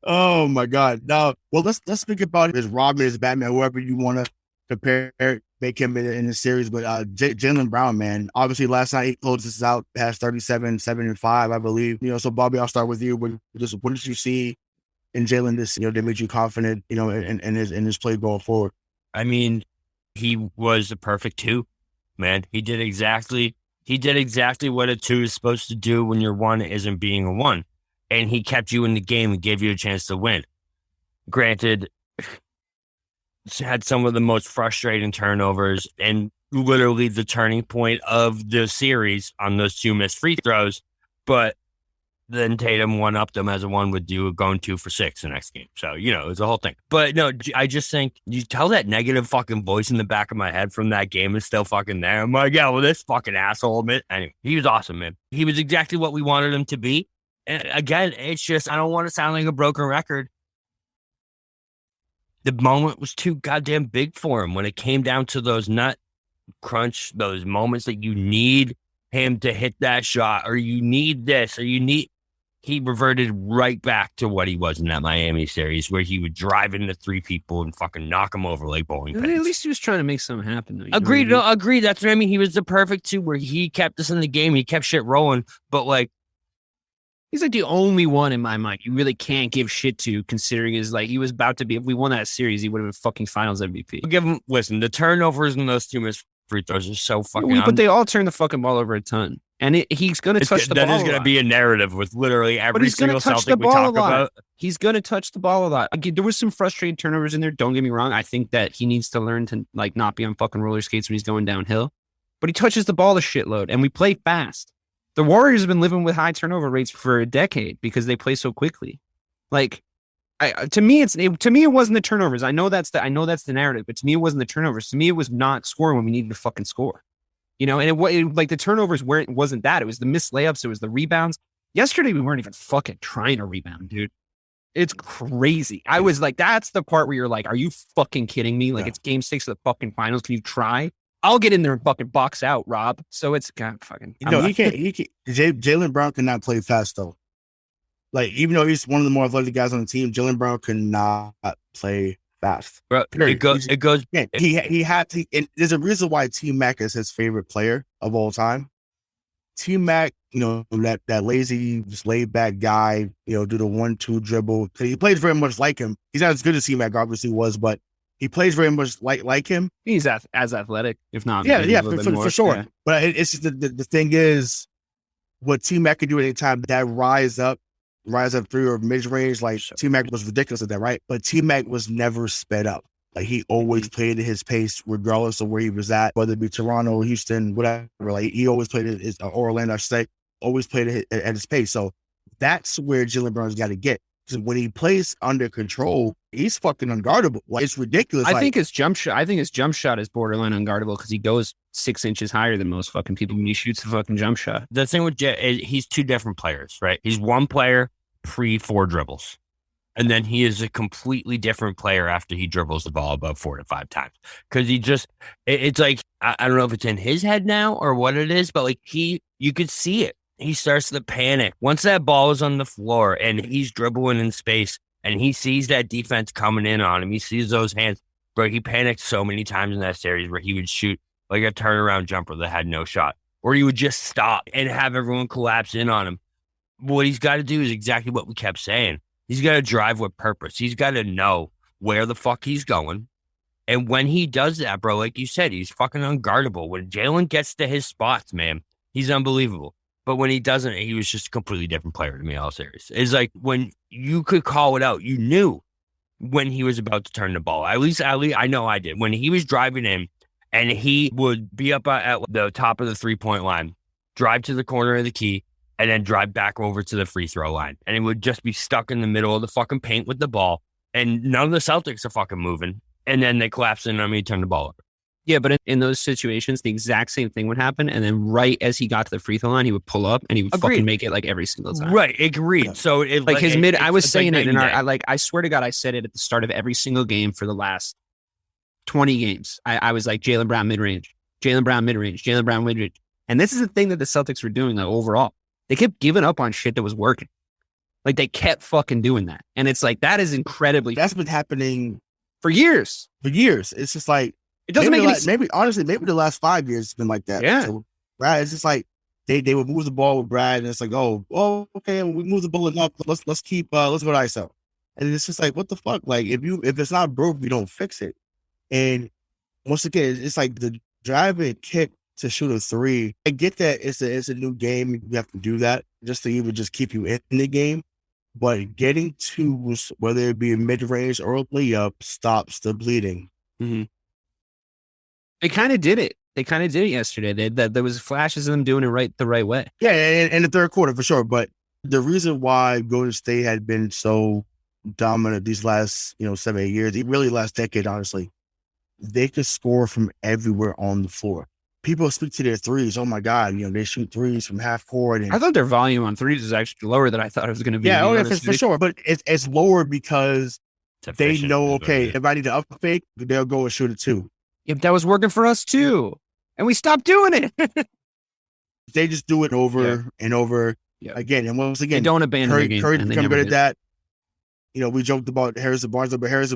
Oh my God! Now, well, let's speak about his Robin, his Batman, whoever you want to compare, make him in the series. But Jaylen Brown, man, obviously last night he closed this out, has 37, 7-5, I believe. So Bobby, I'll start with you. What did you see in Jaylen this? That made you confident, in his play going forward. I mean, he was the perfect 2, man. He did exactly what a 2 is supposed to do when your 1 isn't being a 1. And he kept you in the game and gave you a chance to win. Granted, had some of the most frustrating turnovers and literally the turning point of the series on those 2 missed free throws. But then Tatum one-upped them as a 1 would do, going 2 for 6 the next game. So, it was a whole thing. But no, I just think you tell that negative fucking voice in the back of my head from that game is still fucking there. I'm like, yeah, well, this fucking asshole. Anyway, he was awesome, man. He was exactly what we wanted him to be. And again, it's just, I don't want to sound like a broken record. The moment was too goddamn big for him when it came down to those nut crunch, those moments that you need him to hit that shot, or you need this, or he reverted right back to what he was in that Miami series, where he would drive into 3 people and fucking knock them over like bowling pins. At least he was trying to make something happen, though. Agreed. No, agreed. That's what I mean. He was the perfect 2 where he kept us in the game. He kept shit rolling, but like, he's like the only one in my mind you really can't give shit to, considering he was about to be, if we won that series, he would have been fucking finals MVP. I'll give him, listen, the turnovers in those 2 missed free throws are so fucking. But they all turn the fucking ball over a ton. And he's going to touch the ball. That is going to be a narrative with literally every single Celtic we talk about. He's going to touch the ball a lot. Again, there was some frustrating turnovers in there. Don't get me wrong. I think that he needs to learn to not be on fucking roller skates when he's going downhill. But he touches the ball a shitload, and we play fast. The Warriors have been living with high turnover rates for a decade because they play so quickly. To me, it wasn't the turnovers. I know that's the narrative, but to me, it wasn't the turnovers. To me, it was not scoring when we needed to fucking score. And the turnovers wasn't that. It was the missed layups. It was the rebounds. Yesterday, we weren't even fucking trying to rebound, dude. It's crazy. I was like, that's the part where you're like, are you fucking kidding me? It's game 6 of the fucking finals. Can you try? I'll get in there and fucking box out, Rob. So it's God fucking. He can't. Jaylen Brown cannot play fast though. Even though he's one of the more athletic guys on the team, Jaylen Brown cannot play fast. Bro, it goes. He had to. And there's a reason why T Mac is his favorite player of all time. T-Mac, that lazy, just laid back guy, do the 1-2 dribble. He plays very much like him. He's not as good as T-Mac obviously was, but he plays very much like him. He's as athletic, if not. For sure. Yeah. But it's just the thing is, what T-Mac can do at any time, that rise up three or mid-range, like T-Mac was ridiculous at that, right? But T-Mac was never sped up. Like he always played at his pace, regardless of where he was at, whether it be Toronto, Houston, whatever. Like he always played at his, Orlando, I should say, always played at his pace. So that's where Jaylen Brown's got to get. Because when he plays under control, he's fucking unguardable. Like it's ridiculous. I think his jump shot is borderline unguardable because he goes 6 inches higher than most fucking people when he shoots the fucking jump shot. The thing with Jay, he's two different players, right? He's one player pre 4 dribbles. And then he is a completely different player after he dribbles the ball about 4 to 5 times. Because it's like, I don't know if it's in his head now or what it is, but like you could see it. He starts to panic. Once that ball is on the floor and he's dribbling in space and he sees that defense coming in on him, he sees those hands. Bro, he panicked so many times in that series where he would shoot like a turnaround jumper that had no shot. Or he would just stop and have everyone collapse in on him. What he's got to do is exactly what we kept saying. He's got to drive with purpose. He's got to know where the fuck he's going. And when he does that, bro, like you said, he's fucking unguardable. When Jaylen gets to his spots, man, he's unbelievable. But when he doesn't, he was just a completely different player to me all series. It's like when you could call it out, you knew when he was about to turn the ball. At least I know I did. When he was driving in and he would be up at the top of the 3-point line, drive to the corner of the key, and then drive back over to the free throw line. And he would just be stuck in the middle of the fucking paint with the ball. And none of the Celtics are fucking moving. And then they collapse in on me, turn the ball over. Yeah, but in those situations, the exact same thing would happen. And then right as he got to the free throw line, he would pull up and he would fucking make it like every single time. Right, agreed. Yeah. So I was saying it in I swear to God, I said it at the start of every single game for the last 20 games. I was like, Jaylen Brown mid-range, Jaylen Brown mid-range, Jaylen Brown mid-range. And this is the thing that the Celtics were doing overall. They kept giving up on shit that was working. Like they kept fucking doing that. And it's like, that is incredibly. That's been happening for years. It's just like, it doesn't make any sense. Maybe the last 5 years it's been like that. Yeah. So, Brad, it's just like they would move the ball with Brad and it's like, oh, okay, we move the ball enough. Let's keep, let's go to ISO. And it's just like, what the fuck? Like if it's not broke, we don't fix it. And once again, it's like the drive and kick to shoot a 3. I get that it's a new game. You have to do that just to even just keep you in the game. But getting to, whether it be a mid-range or a layup, stops the bleeding. Mm-hmm. They kind of did it. Yesterday. There was flashes of them doing it the right way. Yeah, in the third quarter for sure. But the reason why Golden State had been so dominant these last 7-8 years, really last decade, honestly, they could score from everywhere on the floor. People speak to their threes. Oh my God, they shoot threes from half court. And I thought their volume on threes was actually lower than I thought it was going to be. Yeah, for sure. But it's lower because they know, okay, if I need to up fake, they'll go and shoot it too. Yeah, that was working for us too. And we stopped doing it. They just do it over and over again. And once again, they don't abandon the game. Curry become good at that. We joked about Harrison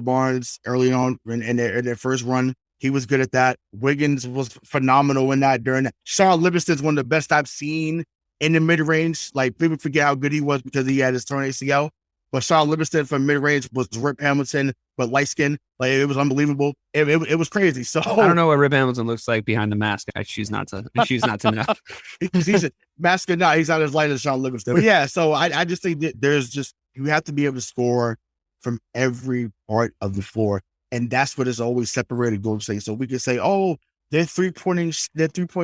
Barnes early on in their first run. He was good at that. Wiggins was phenomenal in that during that. Sean Livingston's one of the best I've seen in the mid-range. Like, people forget how good he was because he had his torn ACL. But Sean Livingston from mid-range was Rip Hamilton, but light-skinned. Like, it was unbelievable. It was crazy. So I don't know what Rip Hamilton looks like behind the mask. I choose not to know. He's a mask or not. He's not as light as Sean Livingston. But yeah, so I just think that you have to be able to score from every part of the floor. And that's what has always separated Golden State. So we can say, oh, their three-point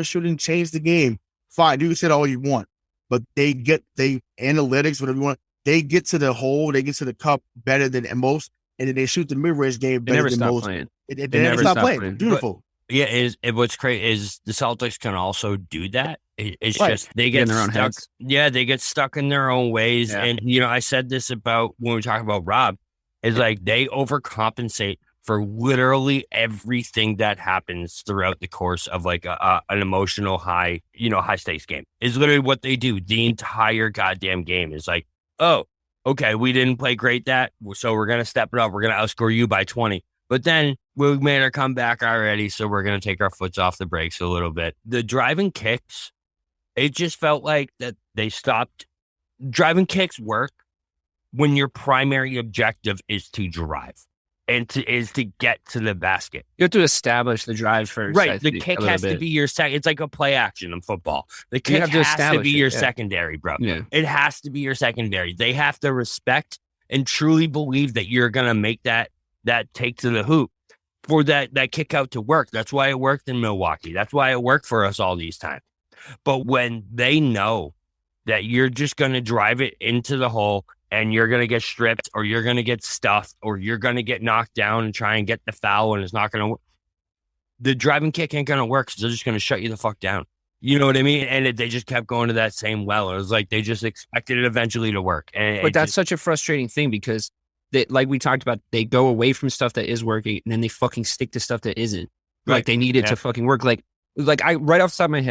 shooting changed the game. Fine, you can say that all you want. But they analytics, whatever you want, they get to the hole, they get to the cup better than most, and then they shoot the mid-range game better than most. Playing. They never stop playing. Beautiful. But, what's great is the Celtics can also do that. It's right. Just they get in their own stuck. heads. Yeah, they get stuck in their own ways. Yeah. And I said this about when we talk about Rob, is like they overcompensate for literally everything that happens throughout the course of like an emotional high stakes game. Is literally what they do. The entire goddamn game is like, oh, okay, we didn't play great so we're going to step it up. We're going to outscore you by 20. But then we made our comeback already, so we're going to take our foots off the brakes a little bit. The driving kicks It just felt like that they stopped. Driving kicks work when your primary objective is to drive and is to get to the basket. You have to establish the drive first. Right. The kick has to be your second. It's like a play action in football. The kick has to be your secondary, bro. Yeah. It has to be your secondary. They have to respect and truly believe that you're going to make that take to the hoop for that kick out to work. That's why it worked in Milwaukee. That's why it worked for us all these times. But when they know that you're just going to drive it into the hole and you're going to get stripped or you're going to get stuffed or you're going to get knocked down and try and get the foul and it's not going to work, the driving kick ain't going to work because they're just going to shut you the fuck down. You know what I mean? And they just kept going to that same well. It was like they just expected it eventually to work. But that's such a frustrating thing because, like we talked about, they go away from stuff that is working and then they fucking stick to stuff that isn't. Right. Like they need it to fucking work. Like I right off the top of my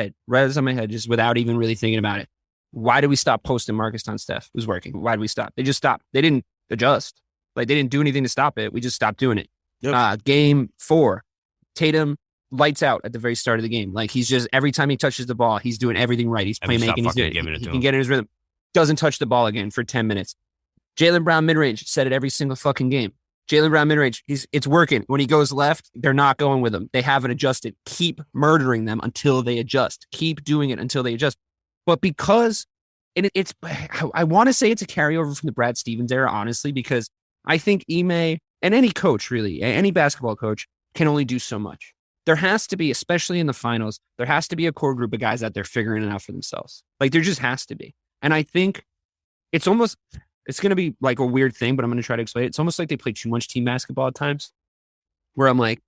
head, just without even really thinking about it. Why did we stop posting Marcus on Steph? It was working. Why did we stop? They just stopped. They didn't adjust. Like they didn't do anything to stop it. We just stopped doing it. Yep. Game 4, Tatum lights out at the very start of the game. Like he's just, every time he touches the ball, he's doing everything right. He's playmaking. He can get in his rhythm. Doesn't touch the ball again for 10 minutes. Jaylen Brown mid-range said it every single fucking game. Jaylen Brown mid-range, it's working. When he goes left, they're not going with him. They haven't adjusted. Keep murdering them until they adjust. Keep doing it until they adjust. But because I want to say it's a carryover from the Brad Stevens era, honestly, because I think Ime and any coach, really, any basketball coach can only do so much. There has to be, especially in the finals, there has to be a core group of guys out there figuring it out for themselves. Like there just has to be. And I think it's going to be like a weird thing, but I'm going to try to explain it. It's almost like they play too much team basketball at times where I'm like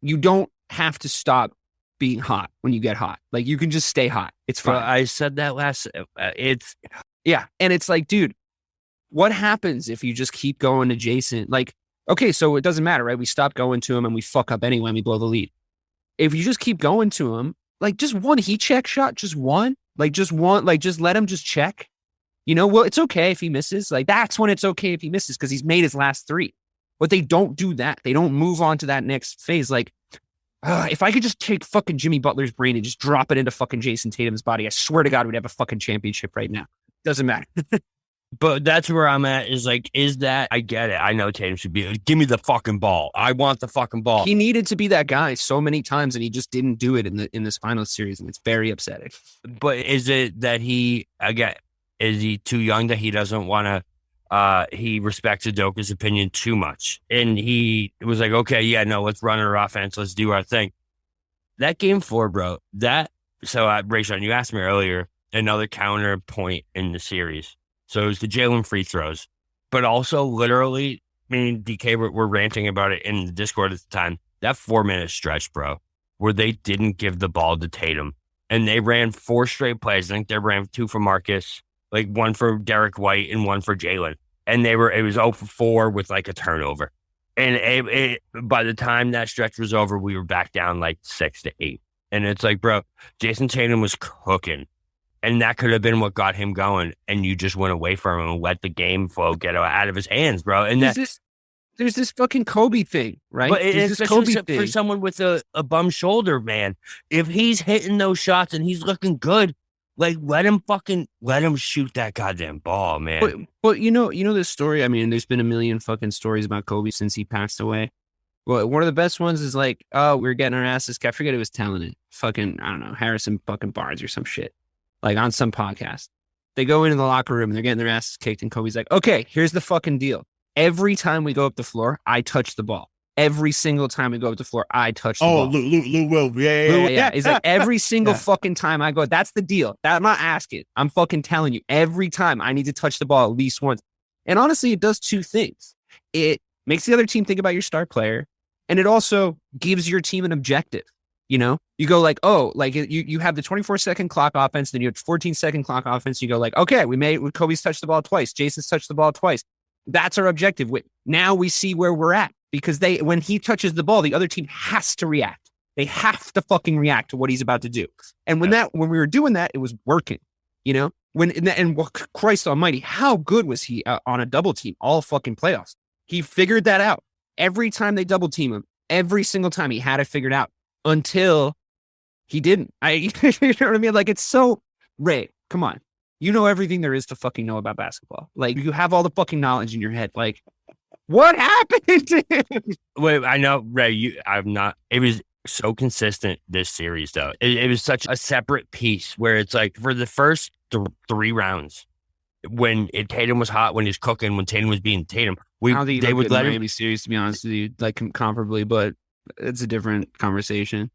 you don't have to stop being hot when you get hot. Like you can just stay hot. It's fine. Well, I said that yeah. And it's like, dude, what happens if you just keep going to Jayson? Like, okay, so it doesn't matter, right? We stop going to him and we fuck up anyway and we blow the lead. If you just keep going to him, like just one heat check shot, just let him just check. You know, well, it's okay if he misses. Like that's when it's okay if he misses because he's made his last 3. But they don't do that. They don't move on to that next phase. Like, if I could just take fucking Jimmy Butler's brain and just drop it into fucking Jayson Tatum's body, I swear to God, we'd have a fucking championship right now. Doesn't matter. But that's where I'm at is that I get it. I know Tatum should be, give me the fucking ball. I want the fucking ball. He needed to be that guy so many times and he just didn't do it in this final series. And it's very upsetting. But is it that is he too young that he doesn't want to, he respects Udoka's opinion too much. And he was like, okay, yeah, no, let's run our offense. Let's do our thing. That game 4, bro, Rayshawn, you asked me earlier, another counterpoint in the series. So it was the Jalen free throws, but also literally, me and DK were ranting about it in the Discord at the time. That 4-minute stretch, bro, where they didn't give the ball to Tatum and they ran 4 straight plays. I think they ran 2 for Marcus, like 1 for Derek White and 1 for Jalen. And it was 0 for 4 with like a turnover. And by the time that stretch was over, we were back down like 6 to 8. And it's like, bro, Jayson Tatum was cooking. And that could have been what got him going. And you just went away from him and let the game flow get out of his hands, bro. And there's this fucking Kobe thing, right? But especially for someone with a bum shoulder, man. If he's hitting those shots and he's looking good, like let him shoot that goddamn ball, man. But you know this story. I mean, there's been a million fucking stories about Kobe since he passed away. Well, one of the best ones is like, oh, we were getting our asses kicked. I forget who was telling it. Fucking, I don't know, Harrison fucking Barnes or some shit. Like on some podcast. They go into the locker room and they're getting their asses kicked. And Kobe's like, okay, here's the fucking deal. Every time we go up the floor, I touch the ball. Every single time we go up the floor, I touch the ball. Oh, Lou will. Yeah. He's like, every single fucking time I go, that's the deal. I'm not asking. I'm fucking telling you. Every time I need to touch the ball at least once. And honestly, it does 2 things. It makes the other team think about your star player. And it also gives your team an objective. You know, you go like, oh, like you have the 24-second clock offense, then you have 14-second clock offense. You go like, okay, Kobe's touched the ball twice. Jason's touched the ball twice. That's our objective. Now we see where we're at because when he touches the ball, the other team has to react. They have to fucking react to what he's about to do. And when we were doing that, it was working, you know, Christ almighty, how good was he on a double team all fucking playoffs? He figured that out every time they double team him. Every single time he had it figured out. Until He didn't. You know what I mean? Like, it's so, Ray, come on. You know everything there is to fucking know about basketball. Like, you have all the fucking knowledge in your head. Like, what happened to him? Wait, I know, Ray, I'm not, it was so consistent this series, though. It was such a separate piece where it's like for the first 3 rounds, when Tatum was hot, when he was cooking, when Tatum was being Tatum, they would let Miami series, to be honest with you, like comparably, but it's a different conversation.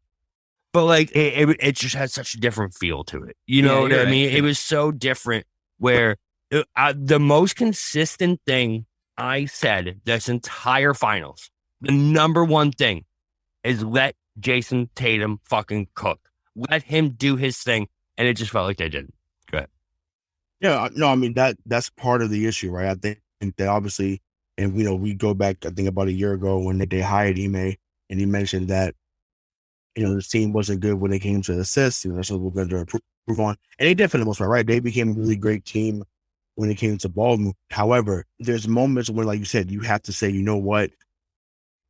But like it just had such a different feel to it. You know what I mean? It was so different where the most consistent thing I said this entire finals, the number one thing is let Jayson Tatum fucking cook. Let him do his thing. And it just felt like they didn't. Go ahead. Yeah, no, I mean, that's part of the issue, right? I think that obviously, and we go back, I think about a year ago when they hired Ime, and he mentioned that, the team wasn't good when it came to assists, that's what we're going to improve on. And they did for the most part, right? They became a really great team when it came to ball movement. However, there's moments when, like you said, you have to say, you know what?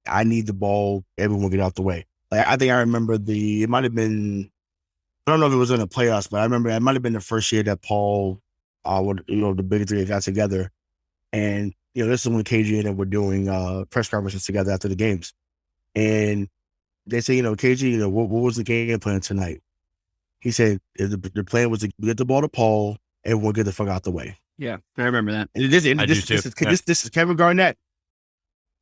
I need the ball. Everyone get out the way. Like, I think I remember it might have been, I don't know if it was in the playoffs, but I remember it might have been the first year that Paul, the big three got together. And, this is when KG and them were doing press conferences together after the games. And they say, KG, what was the game plan tonight? He said the plan was to get the ball to Paul, everyone get the fuck out the way. Yeah, I remember that. And this is Kevin Garnett,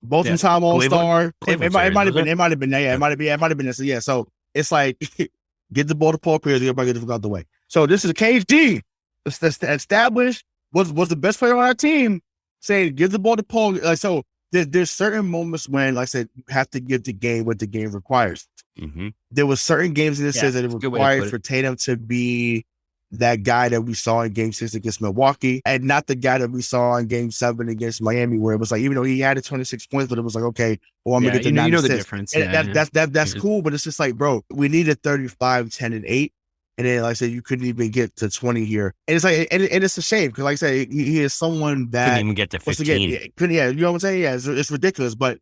Boston time All-Star. It might have been. Yeah, it might have been this. Yeah, so it's like get the ball to Paul Pierce, everybody get the fuck out the way. So this is KG, established was the best player on our team, saying give the ball to Paul. Like, so there's certain moments when, like I said, you have to give the game what the game requires. Mm-hmm. There was certain games in this says that it required for Tatum to be that guy that we saw in Game 6 against Milwaukee, and not the guy that we saw in Game 7 against Miami, where it was like, even though he had 26 points, but it was like, okay, well, I'm gonna get the 96. The difference. And that's cool, but it's just like, bro, we needed 35, 10, and 8. And then, like I said, you couldn't even get to 20 here. And it's like, and it's a shame because, like I said, he is someone that couldn't even get to 15. You know what I'm saying? Yeah, it's ridiculous. But,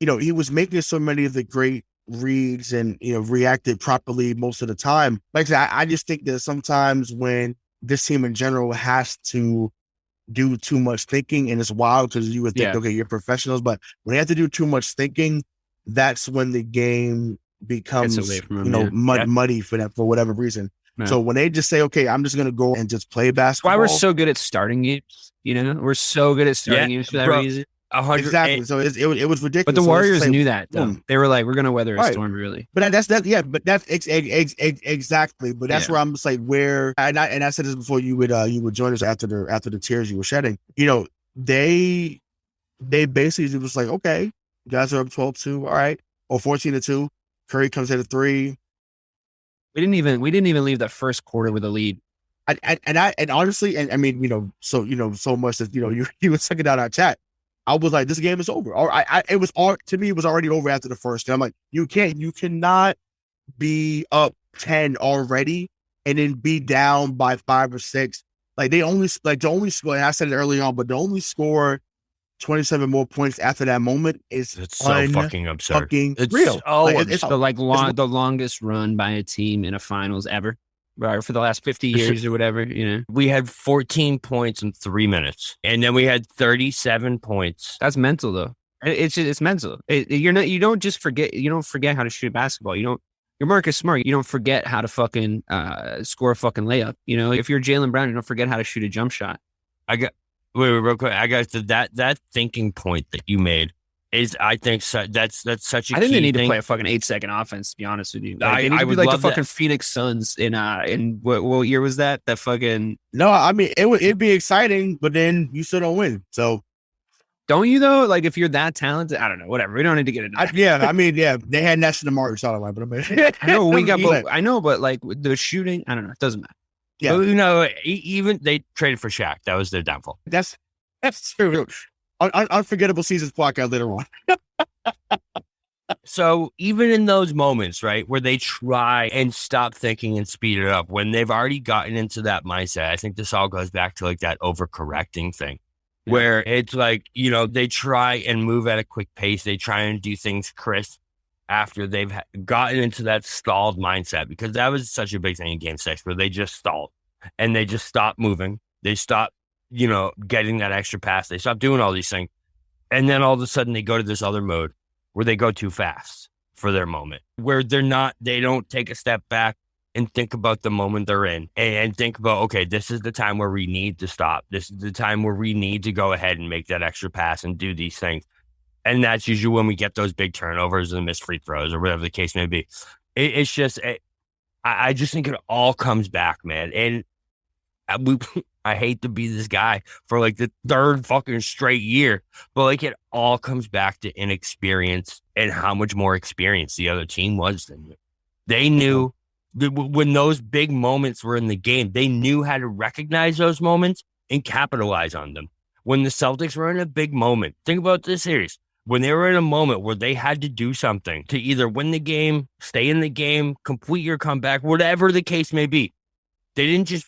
he was making so many of the great reads and, reacted properly most of the time. Like I said, I just think that sometimes when this team in general has to do too much thinking, and it's wild because you would think, okay, you're professionals, but when they have to do too much thinking, that's when the game becomes muddy for them for whatever reason. Yeah. So when they just say, okay, I'm just gonna go and just play basketball. Why we're so good at starting games, we're so good at starting games for that reason. Exactly. So it was ridiculous. But the Warriors knew that though. They were like, we're gonna weather a storm, really. But that's exactly. But that's where I'm just like, where and I said this before you would join us after the tears you were shedding. They basically was like, okay, you guys are up 12-2, all right, or 14-2. Curry comes in at 3. We didn't even leave the first quarter with a lead. And honestly, and I mean, so much that you were checking out our chat. I was like, this game is over. Or it was already over after the first. And I'm like, you cannot be up 10 already and then be down by 5 or 6. Like the only score. And I said it early on, but the only score 27 more points after that moment is so fucking absurd. It's real. It's the longest run by a team in a finals ever, right? For the last 50 years or whatever, We had 14 points in 3 minutes, and then we had 37 points. That's mental, though. It's mental. You don't forget how to shoot basketball. You're Marcus Smart. You don't forget how to fucking score a fucking layup. If you're Jaylen Brown, you don't forget how to shoot a jump shot. Wait, real quick. I got to that thinking point that you made is, I think, that's such a key. I think they need to play a fucking 8-second offense, to be honest with you. Like, I would be like the fucking Phoenix Suns in what year was that? That fucking. No, I mean it'd be exciting, but then you still don't win. So don't you though? Like if you're that talented, I don't know. Whatever. We don't need to get into that. They had National Martin Solomon, but I know, but like the shooting, I don't know. It doesn't matter. Yeah, but, even they traded for Shaq. That was their downfall. That's true. Unforgettable seasons podcast later on. So even in those moments, right, where they try and stop thinking and speed it up, when they've already gotten into that mindset, I think this all goes back to like that overcorrecting thing, where it's like, they try and move at a quick pace. They try and do things crisp. after they've gotten into that stalled mindset, because that was such a big thing in Game 6 where they just stalled and they just stopped moving. They stopped, getting that extra pass. They stopped doing all these things. And then all of a sudden they go to this other mode where they go too fast for their moment, where they don't take a step back and think about the moment they're in and think about, okay, this is the time where we need to stop. This is the time where we need to go ahead and make that extra pass and do these things. And that's usually when we get those big turnovers and missed free throws or whatever the case may be. It's just, I just think it all comes back, man. And I hate to be this guy for like the third fucking straight year, but like it all comes back to inexperience and how much more experienced the other team was than you. They knew when those big moments were in the game, they knew how to recognize those moments and capitalize on them. When the Celtics were in a big moment, think about this series. When they were in a moment where they had to do something to either win the game, stay in the game, complete your comeback, whatever the case may be, they didn't just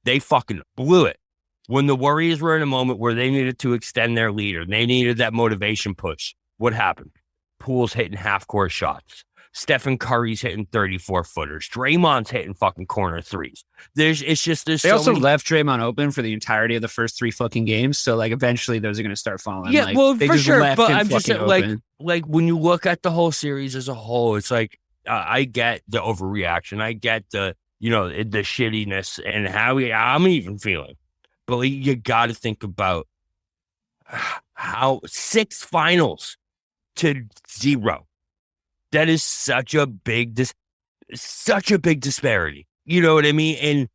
they fucking blew it. When the Warriors were in a moment where they needed to extend their lead or they needed that motivation push, what happened? Poole's hitting half-court shots. Stephen Curry's hitting 34-footers. Draymond's hitting fucking corner threes. They also left Draymond open for the entirety of the first 3 fucking games. So like eventually those are going to start falling. Yeah, like, well, they for just sure. left But him I'm just fucking saying, open. like when you look at the whole series as a whole, it's like I get the overreaction. I get the the shittiness and how I'm even feeling. But like, you got to think about how 6 finals to 0. That is such a big disparity. You know what I mean? And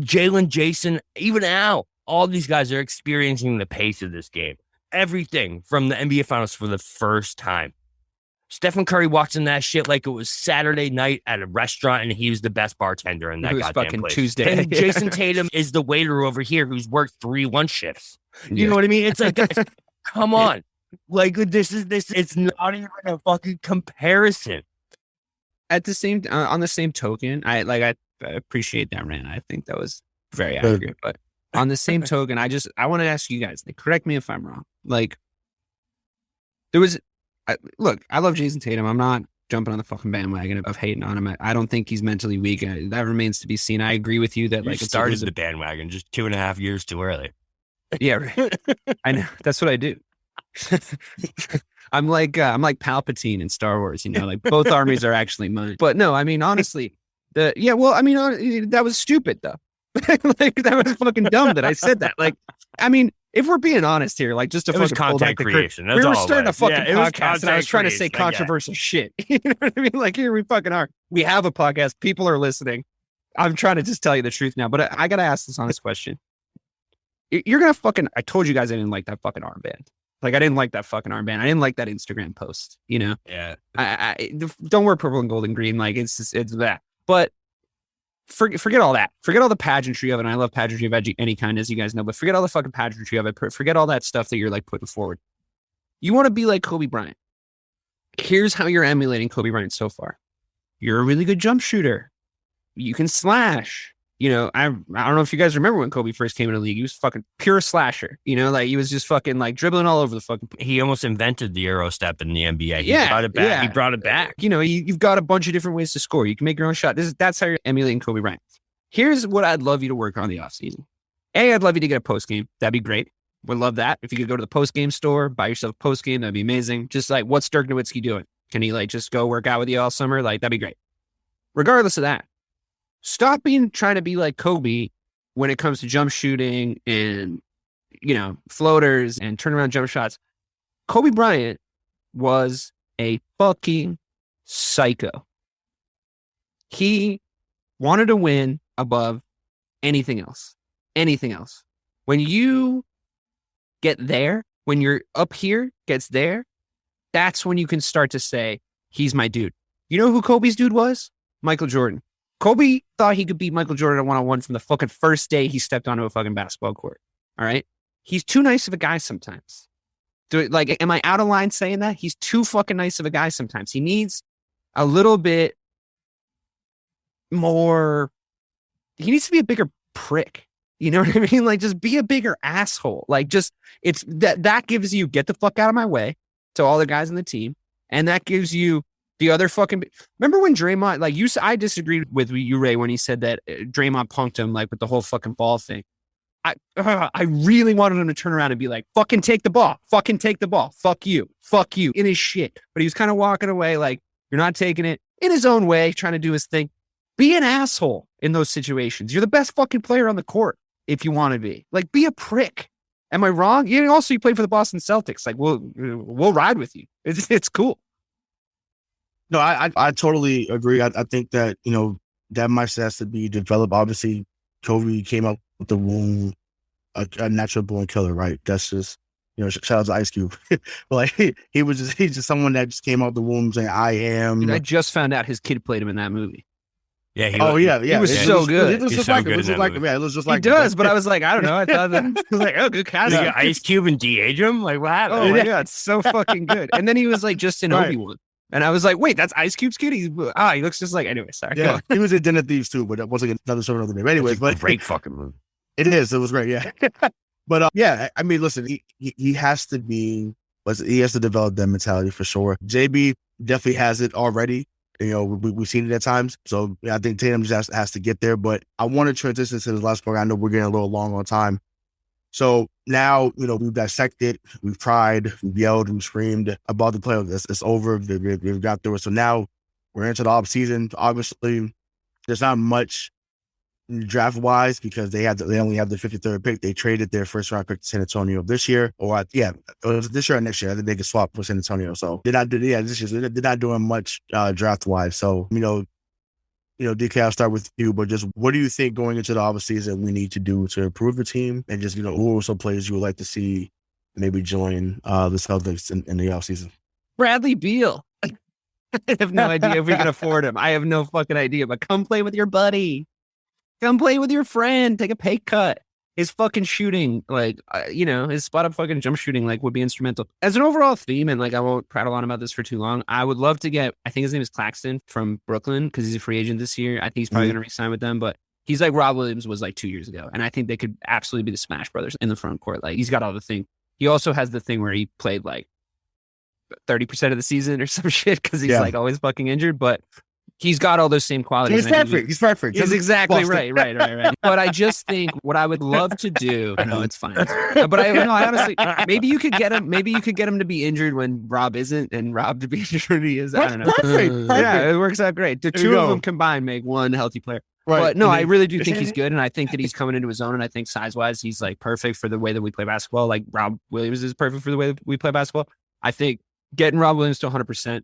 Jalen, Jayson, even Al, all these guys are experiencing the pace of this game. Everything from the NBA Finals for the first time. Stephen Curry walks in that shit like it was Saturday night at a restaurant and he was the best bartender in that goddamn fucking place. Tuesday. And Jayson Tatum is the waiter over here who's worked 3 lunch shifts. You know what I mean? It's like, guys, come on. Like it's not even a fucking comparison. At the same, on the same token, I appreciate that, Rand. I think that was very accurate. But on the same token, I want to ask you guys, like, correct me if I'm wrong. Like, look, I love Jayson Tatum. I'm not jumping on the fucking bandwagon of hating on him. I don't think he's mentally weak. That remains to be seen. I agree with you that you like started the bandwagon just 2.5 years too early. Yeah, right. I know. That's what I do. I'm like Palpatine in Star Wars, like both armies are actually mine. But no, I mean, honestly, that was stupid though. Like that was fucking dumb that I said that. Like, I mean, if we're being honest here, like just to fucking pull back the creation. We were starting a fucking podcast and I was trying to say controversial shit. You know what I mean? Like here we fucking are. We have a podcast. People are listening. I'm trying to just tell you the truth now, but I got to ask this honest question. You're going to I told you guys I didn't like that fucking armband. Like, I didn't like that fucking armband. I didn't like that Instagram post, Yeah. I don't wear purple and gold and green. Like, it's that. But forget all that. Forget all the pageantry of it. And I love pageantry of any kind, as you guys know. But forget all the fucking pageantry of it. Forget all that stuff that you're, like, putting forward. You want to be like Kobe Bryant. Here's how you're emulating Kobe Bryant so far. You're a really good jump shooter. You can slash. I don't know if you guys remember when Kobe first came in the league. He was fucking pure slasher. Like he was just fucking like dribbling all over the fucking. He almost invented the Euro step in the NBA. He brought it back. Yeah. He brought it back. You've got a bunch of different ways to score. You can make your own shot. That's how you're emulating Kobe Bryant. Here's what I'd love you to work on the offseason. I'd love you to get a post game. That'd be great. Would love that. If you could go to the post game store, buy yourself a post game, that'd be amazing. Just like, what's Dirk Nowitzki doing? Can he like just go work out with you all summer? Like, that'd be great. Regardless of that, stop trying to be like Kobe when it comes to jump shooting and, floaters and turnaround jump shots. Kobe Bryant was a fucking psycho. He wanted to win above anything else. Anything else. When you get there, when you're up here gets there, that's when you can start to say, he's my dude. You know who Kobe's dude was? Michael Jordan. Kobe thought he could beat Michael Jordan at one-on-one from the fucking first day he stepped onto a fucking basketball court. All right? He's too nice of a guy sometimes. Am I out of line saying that? He's too fucking nice of a guy sometimes. He needs a little bit more. He needs to be a bigger prick. You know what I mean? Like, just be a bigger asshole. Like, just, it's that gives you, get the fuck out of my way to all the guys on the team. And that gives you the other fucking. Remember when Draymond, like I disagreed with you, Ray, when he said that Draymond punked him like with the whole fucking ball thing. I really wanted him to turn around and be like, fucking take the ball, fuck you, in his shit. But he was kind of walking away like, you're not taking it, in his own way, trying to do his thing. Be an asshole in those situations. You're the best fucking player on the court if you want to be. Like, be a prick. Am I wrong? You played for the Boston Celtics. Like, we'll ride with you. It's cool. No, I totally agree. I think that, that mindset has to be developed. Obviously, Kobe came up with the womb, a natural born killer, right? That's just, shout out to Ice Cube. But like, he's just someone that just came out the womb saying, I am. Dude, I just found out his kid played him in that movie. Yeah. He was so good. It was just like him. Yeah, it was just like he does, but I was like, I don't know. I thought that I was like, oh, good casting. Yeah. Ice Cube and de-age him? Like, what happened? Oh my God, it's so fucking good. And then he was like just in Obi-Wan. And I was like, wait, that's Ice Cube's kid? He looks just like, anyway, sorry. Yeah, he was in Den of Thieves too, but that wasn't another show another name. Anyways, but great fucking movie. It is. It was great. Yeah. But yeah, I mean, listen, he has to develop that mentality for sure. JB definitely has it already. We've seen it at times. So I think Tatum just has to get there. But I want to transition to the last part. I know we're getting a little long on time. So now, we've dissected, we've cried, we've yelled, we've screamed about the playoffs. It's over. We've got through it. So now we're into the offseason. Obviously, there's not much draft-wise because they only have the 53rd pick. They traded their first-round pick to San Antonio this year. It was this year or next year. I think they could swap for San Antonio. So they're not doing much draft-wise. So, DK, I'll start with you, but just what do you think going into the offseason we need to do to improve the team? And just, who are some players you would like to see maybe join the Celtics in the offseason? Bradley Beal. I have no idea if we can afford him. I have no fucking idea, but come play with your buddy. Come play with your friend. Take a pay cut. His fucking shooting, his spot up fucking jump shooting, would be instrumental. As an overall theme, and I won't prattle on about this for too long, I would love to get, I think his name is Claxton from Brooklyn because he's a free agent this year. I think he's probably going to re-sign with them, but he's like Rob Williams was 2 years ago. And I think they could absolutely be the Smash Brothers in the front court. He's got all the thing. He also has the thing where he played 30% of the season or some shit because he's always fucking injured, but he's got all those same qualities. He's perfect. He's exactly right. But I just think what I would love to do. I know it's fine, but I honestly, maybe you could get him. Maybe you could get him to be injured when Rob isn't, and Rob to be injured when he is. I don't know. Perfect. Yeah, it works out great. The two of them combined make one healthy player. Right. But no, I really do think he's good, and I think that he's coming into his own. And I think size-wise, he's perfect for the way that we play basketball. Like Rob Williams is perfect for the way that we play basketball. I think getting Rob Williams to 100%.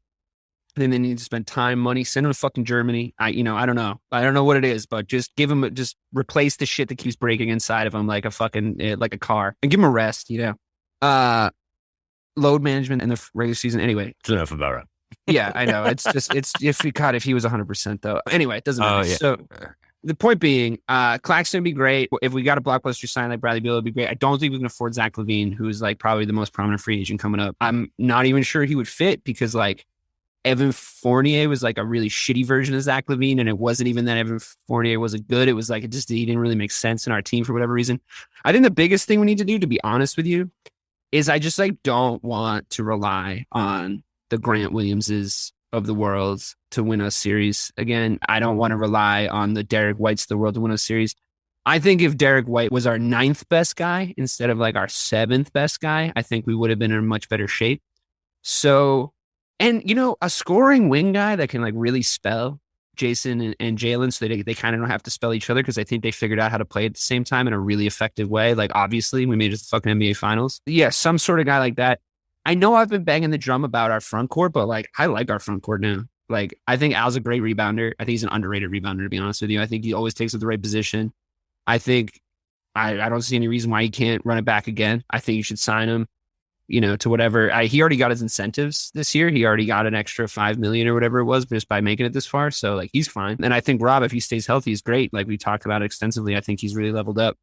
Then they need to spend time, money, send him to fucking Germany. I don't know. I don't know what it is, but just just replace the shit that keeps breaking inside of him like a fucking, like a car, and give him a rest, load management in the regular season. Anyway. It's enough about it. Yeah, I know. It's if he was 100% though. Anyway, it doesn't matter. Yeah. So the point being, Claxton would be great. If we got a blockbuster sign like Bradley Beal, it'd be great. I don't think we can afford Zach LaVine, who's probably the most prominent free agent coming up. I'm not even sure he would fit because Evan Fournier was a really shitty version of Zach LaVine, and it wasn't even that Evan Fournier wasn't good. It was he didn't really make sense in our team for whatever reason. I think the biggest thing we need to do, to be honest with you, is I just don't want to rely on the Grant Williamses of the world to win us series again. I don't want to rely on the Derek Whites of the world to win us series. I think if Derek White was our 9th best guy instead of our 7th best guy, I think we would have been in much better shape. So. And, a scoring wing guy that can really spell Jayson and Jalen so they kind of don't have to spell each other because I think they figured out how to play at the same time in a really effective way. Obviously, we made it to the fucking NBA Finals. Yeah, some sort of guy like that. I know I've been banging the drum about our front court, but I like our front court now. I think Al's a great rebounder. I think he's an underrated rebounder, to be honest with you. I think he always takes up the right position. I think I don't see any reason why he can't run it back again. I think you should sign him. To whatever. He already got his incentives this year. He already got an extra $5 million or whatever it was just by making it this far. So he's fine. And I think Rob, if he stays healthy, is great. We talked about it extensively. I think he's really leveled up.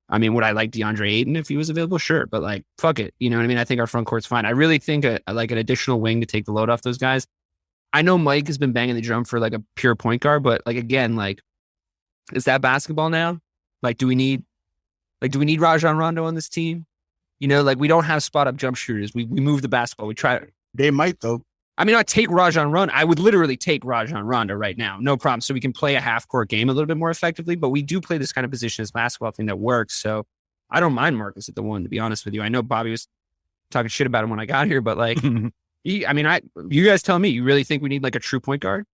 I mean, would I like DeAndre Ayton if he was available? Sure. But fuck it. You know what I mean? I think our front court's fine. I really think an additional wing to take the load off those guys. I know Mike has been banging the drum for a pure point guard, but again, is that basketball now? Do we need Rajon Rondo on this team? We don't have spot up jump shooters. We move the basketball. We try. They might though. I mean, I'd take Rajon Rondo. I would literally take Rajon Rondo right now. No problem. So we can play a half-court game a little bit more effectively, but we do play this kind of position as basketball thing that works. So I don't mind Marcus at the 1, to be honest with you. I know Bobby was talking shit about him when I got here, but like, you guys tell me, you really think we need like a true point guard?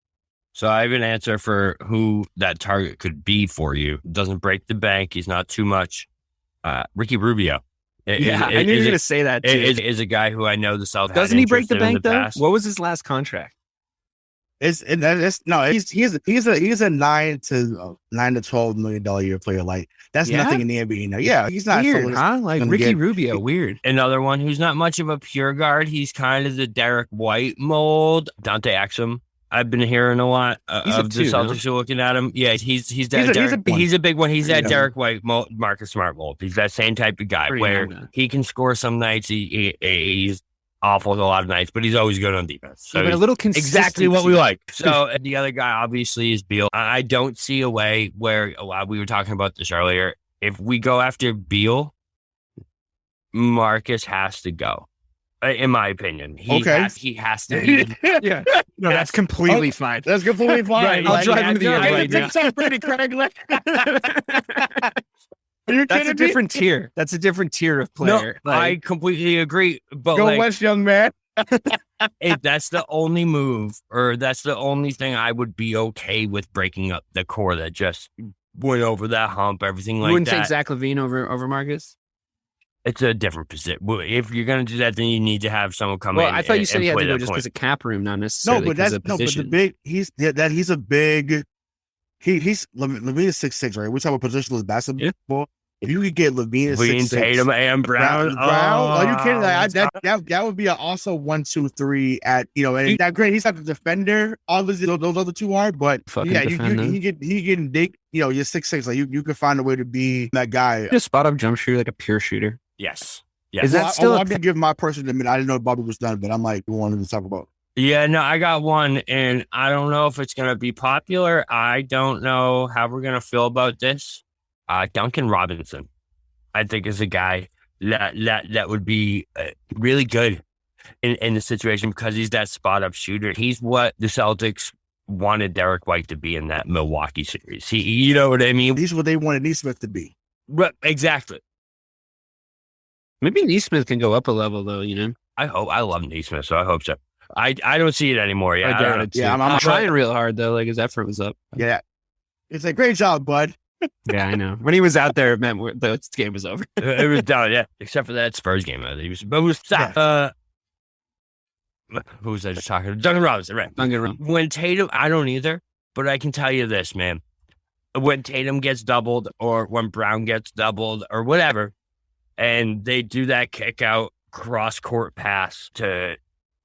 So I have an answer for who that target could be for you. Doesn't break the bank. He's not too much. Ricky Rubio. I knew you were going to say that too. Is a guy who I know the South. Doesn't he break the bank though? Past. What was his last contract? He's a 9 to $12 million a year player. Like that's nothing in the NBA now. Yeah, he's not weird, huh? Like Ricky Rubio, weird. Another one who's not much of a pure guard. He's kind of the Derek White mold. Dante Exum. I've been hearing a lot of the Celtics are looking at him. Yeah, he's a big one. He's that Derek White mold, Marcus Smart mold. He's that same type of guy where he can score some nights. He's awful a lot of nights, but he's always good on defense. So a little consistency. Exactly what we like. So the other guy obviously is Beal. I don't see a way where we were talking about this earlier. If we go after Beal, Marcus has to go. In my opinion, he has to. Yeah, no, that's completely fine. That's completely fine. Right, I'll drive him to the end right now. That's a different tier. That's a different tier of player. No, I completely agree. But go West, young man. If that's the only move, or that's the only thing I would be okay with breaking up the core that just went over that hump, everything like that. You wouldn't take Zach LaVine over Marcus? It's a different position. If you're going to do that, then you need to have someone come in. Well, I thought you said he had to go just because of cap room, not necessarily because of position. Levine is 6'6", right? We're talking about positionless basketball. Yeah. If you could get Levine at 6'6", Tatum and Brown. Are you kidding? Like, that would be an also 1, 2, 3 at and that great. He's not the defender. Obviously, those other two are, but he getting dig. You're 6'6". Like you can find a way to be that guy. Just spot up jump shooter, like a pure shooter. Yes. Is that still? I'm gonna give my personal admit. I didn't know Bobby was done, but I'm like wanting to talk about. Yeah, no, I got one, and I don't know if it's gonna be popular. I don't know how we're gonna feel about this. Duncan Robinson, I think, is a guy that would be really good in the situation because he's that spot up shooter. He's what the Celtics wanted Derek White to be in that Milwaukee series. You know what I mean? He's what they wanted Nesmith to be. Exactly. Maybe Nesmith can go up a level though. I love Nesmith, so I hope so. I don't see it anymore. Yeah, I doubt it too. Yeah, I'm trying real hard though. Like his effort was up. Yeah, it's a great job, bud. Yeah, I know. When he was out there, it meant the game was over. It was done. Yeah, except for that Spurs game. Who was I just talking to? Duncan Robinson, right? Duncan Robinson. When Tatum, I don't either, but I can tell you this, man. When Tatum gets doubled, or when Brown gets doubled, or whatever, and they do that kick out cross court pass to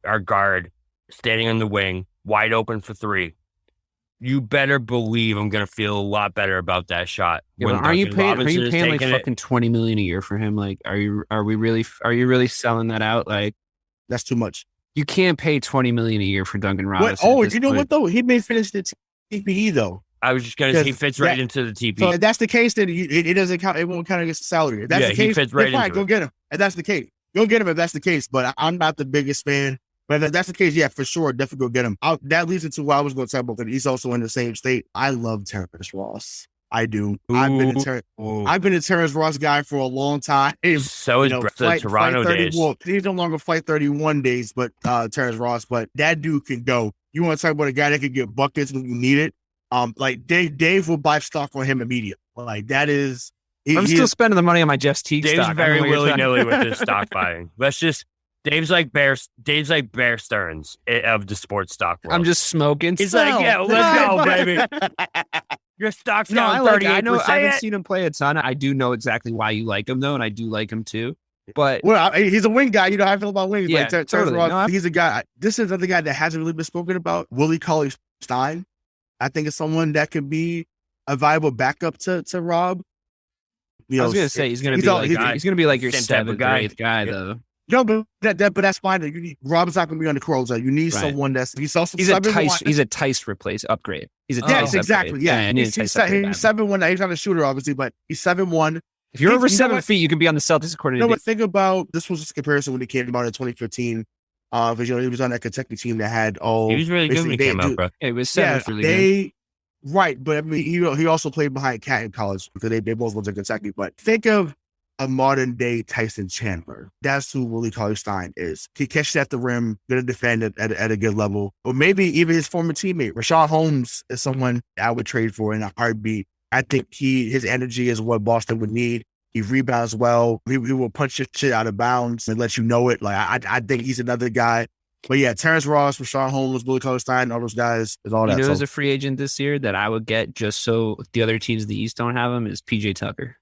our guard standing on the wing, wide open for 3. You better believe I'm gonna feel a lot better about that shot. Yeah, are you paying like fucking $20 million a year for him? Like, are you really selling that out? Like, that's too much. You can't pay $20 million a year for Duncan Robinson. What though? He may finish the TPE though. I was just gonna say he fits right into the TPE. So if that's the case, then it doesn't count. It won't count against the salary. If that's the case, he fits right into go get him. If that's the case, go get him. If that's the case, but I'm not the biggest fan. But if that's the case, yeah, for sure, definitely go get him. That leads into what I was going to talk about. He's also in the same state. I love Terrence Ross. I do. I've been a Terrence Ross guy for a long time. So is the Toronto days. Well, he's no longer Flight 31 days, but Terrence Ross. But that dude can go. You want to talk about a guy that can get buckets when you need it? Like Dave will buy stock on him immediately. Like that is. I'm still spending the money on my Jeff Teague stock. Dave's very willy-nilly with his stock buying. Dave's like Bear Stearns of the sports stock world. I'm just smoking. He's like, yeah, let's go, baby. Your stock's down 38%. I haven't seen him play a ton. I do know exactly why you like him, though, and I do like him, too. But he's a wing guy. You know how I feel about wings. Yeah, like, totally. Ross, he's a guy. This is another guy that hasn't really been spoken about. Willie Cauley-Stein. I think it's someone that could be a viable backup to Rob. I was going to say he's going to be like your 7th or 8th guy, though. No, but that's fine. Rob's not going to be on the Crows. You need someone he's a Tice upgrade. He's a Tice exactly. Upgrade. Yeah, he's 7'1". He's not a shooter, obviously, but he's 7'1". If you're over 7 feet, you can be on the Celtics according to. But think about this was just a comparison when he came out in 2015. Because he was on that Kentucky team that had He was really good when he came out, bro. It was really good. Right, but I mean, he also played behind Cat in college because they both went to Kentucky. But think of a modern day Tyson Chandler. That's who Willie Cauley-Stein is. He catches at the rim, gonna defend it at a good level. Or maybe even his former teammate, Rayshawn Holmes, is someone I would trade for in a heartbeat. I think his energy is what Boston would need. He rebounds well. He will punch your shit out of bounds and let you know it. Like I think he's another guy. But yeah, Terrence Ross, Rayshawn Holmes, Willie Cauley-Stein, all those guys is all that. You know, as a free agent this year that I would get just so the other teams in the East don't have him is PJ Tucker.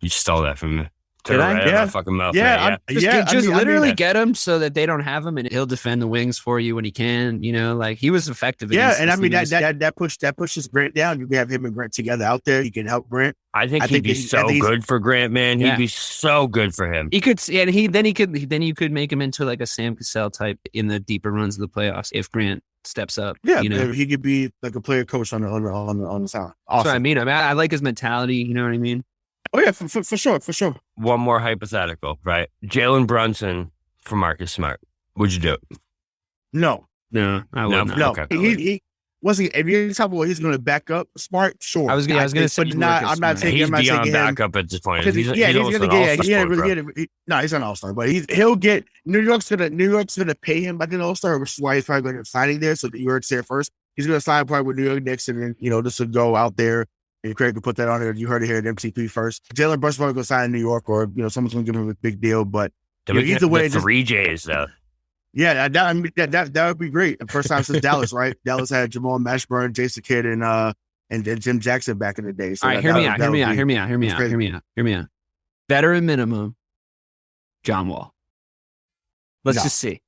You stole that from me. Did I? Yeah. Fucking mouth, Just literally get him so that they don't have him, and he'll defend the wings for you when he can. You know, like he was effective. Yeah, and I mean that pushes Grant down. You can have him and Grant together out there. He can help Grant. I think he'd be so good for Grant, man. He'd be so good for him. He could, and then you could make him into like a Sam Cassell type in the deeper runs of the playoffs if Grant steps up. Yeah, you know, he could be like a player coach on the side. Awesome. That's what I mean. I like his mentality. You know what I mean? Oh yeah, for sure. One more hypothetical, right? Jalen Brunson for Marcus Smart. Would you do it? No, I would not. No, okay. he wasn't. If you're talking about he's going to back up Smart, sure. I was going to say, I'm not taking. He's I'm not beyond taking backup at this point. He's going to get. No, he's an all-star, but he'll get. New York's gonna pay him like an all-star, which is why he's probably going to signing there. So New York's there first. He's going to sign probably with New York Knicks, and then this will go out there. And Craig could put that on there. You heard it here at MCP first. Jalen Brunson will go sign in New York, or someone's going to give him a big deal. But either way, the 3Js though. Yeah, that would be great. The first time since Dallas, right? Dallas had Jamal Mashburn, Jason Kidd, and Jim Jackson back in the day. So all right, hear me out. Veteran minimum, John Wall. Let's just see.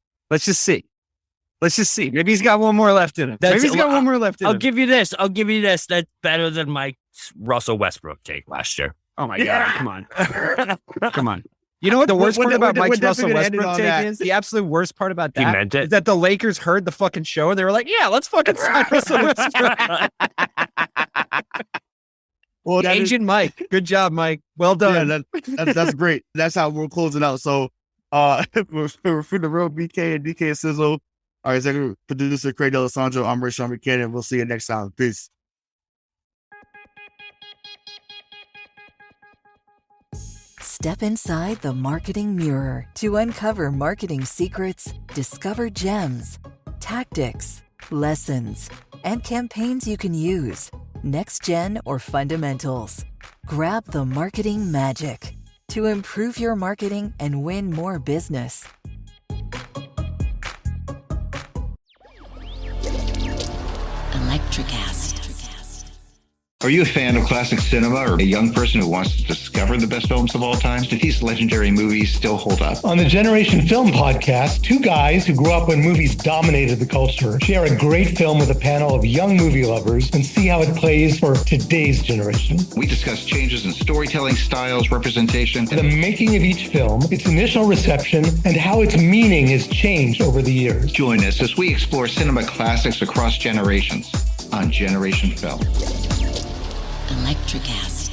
Maybe he's got one more left in him. I'll give you this. That's better than Mike's Russell Westbrook take last year. Oh my God! Come on. You know what the worst part about Mike's Russell Westbrook take is? The absolute worst part about that he meant it. Is that the Lakers heard the fucking show and they were like, "Yeah, let's fucking sign Russell Westbrook." Well, Agent Mike, good job, Mike. Well done. Yeah, that's great. That's how we're closing out. So, for the real BK and DK Sizzle. Our executive producer, Craig D'Alessandro. I'm Rayshawn Buchanan. We'll see you next time. Peace. Step inside the marketing mirror to uncover marketing secrets, discover gems, tactics, lessons, and campaigns you can use, next gen or fundamentals. Grab the marketing magic to improve your marketing and win more business. Are you a fan of classic cinema or a young person who wants to discover the best films of all time? Do these legendary movies still hold up? On the Generation Film podcast, two guys who grew up when movies dominated the culture share a great film with a panel of young movie lovers and see how it plays for today's generation. We discuss changes in storytelling styles, representation, The making of each film, its initial reception, and how its meaning has changed over the years. Join us as we explore cinema classics across generations on Generation Film. Electricast.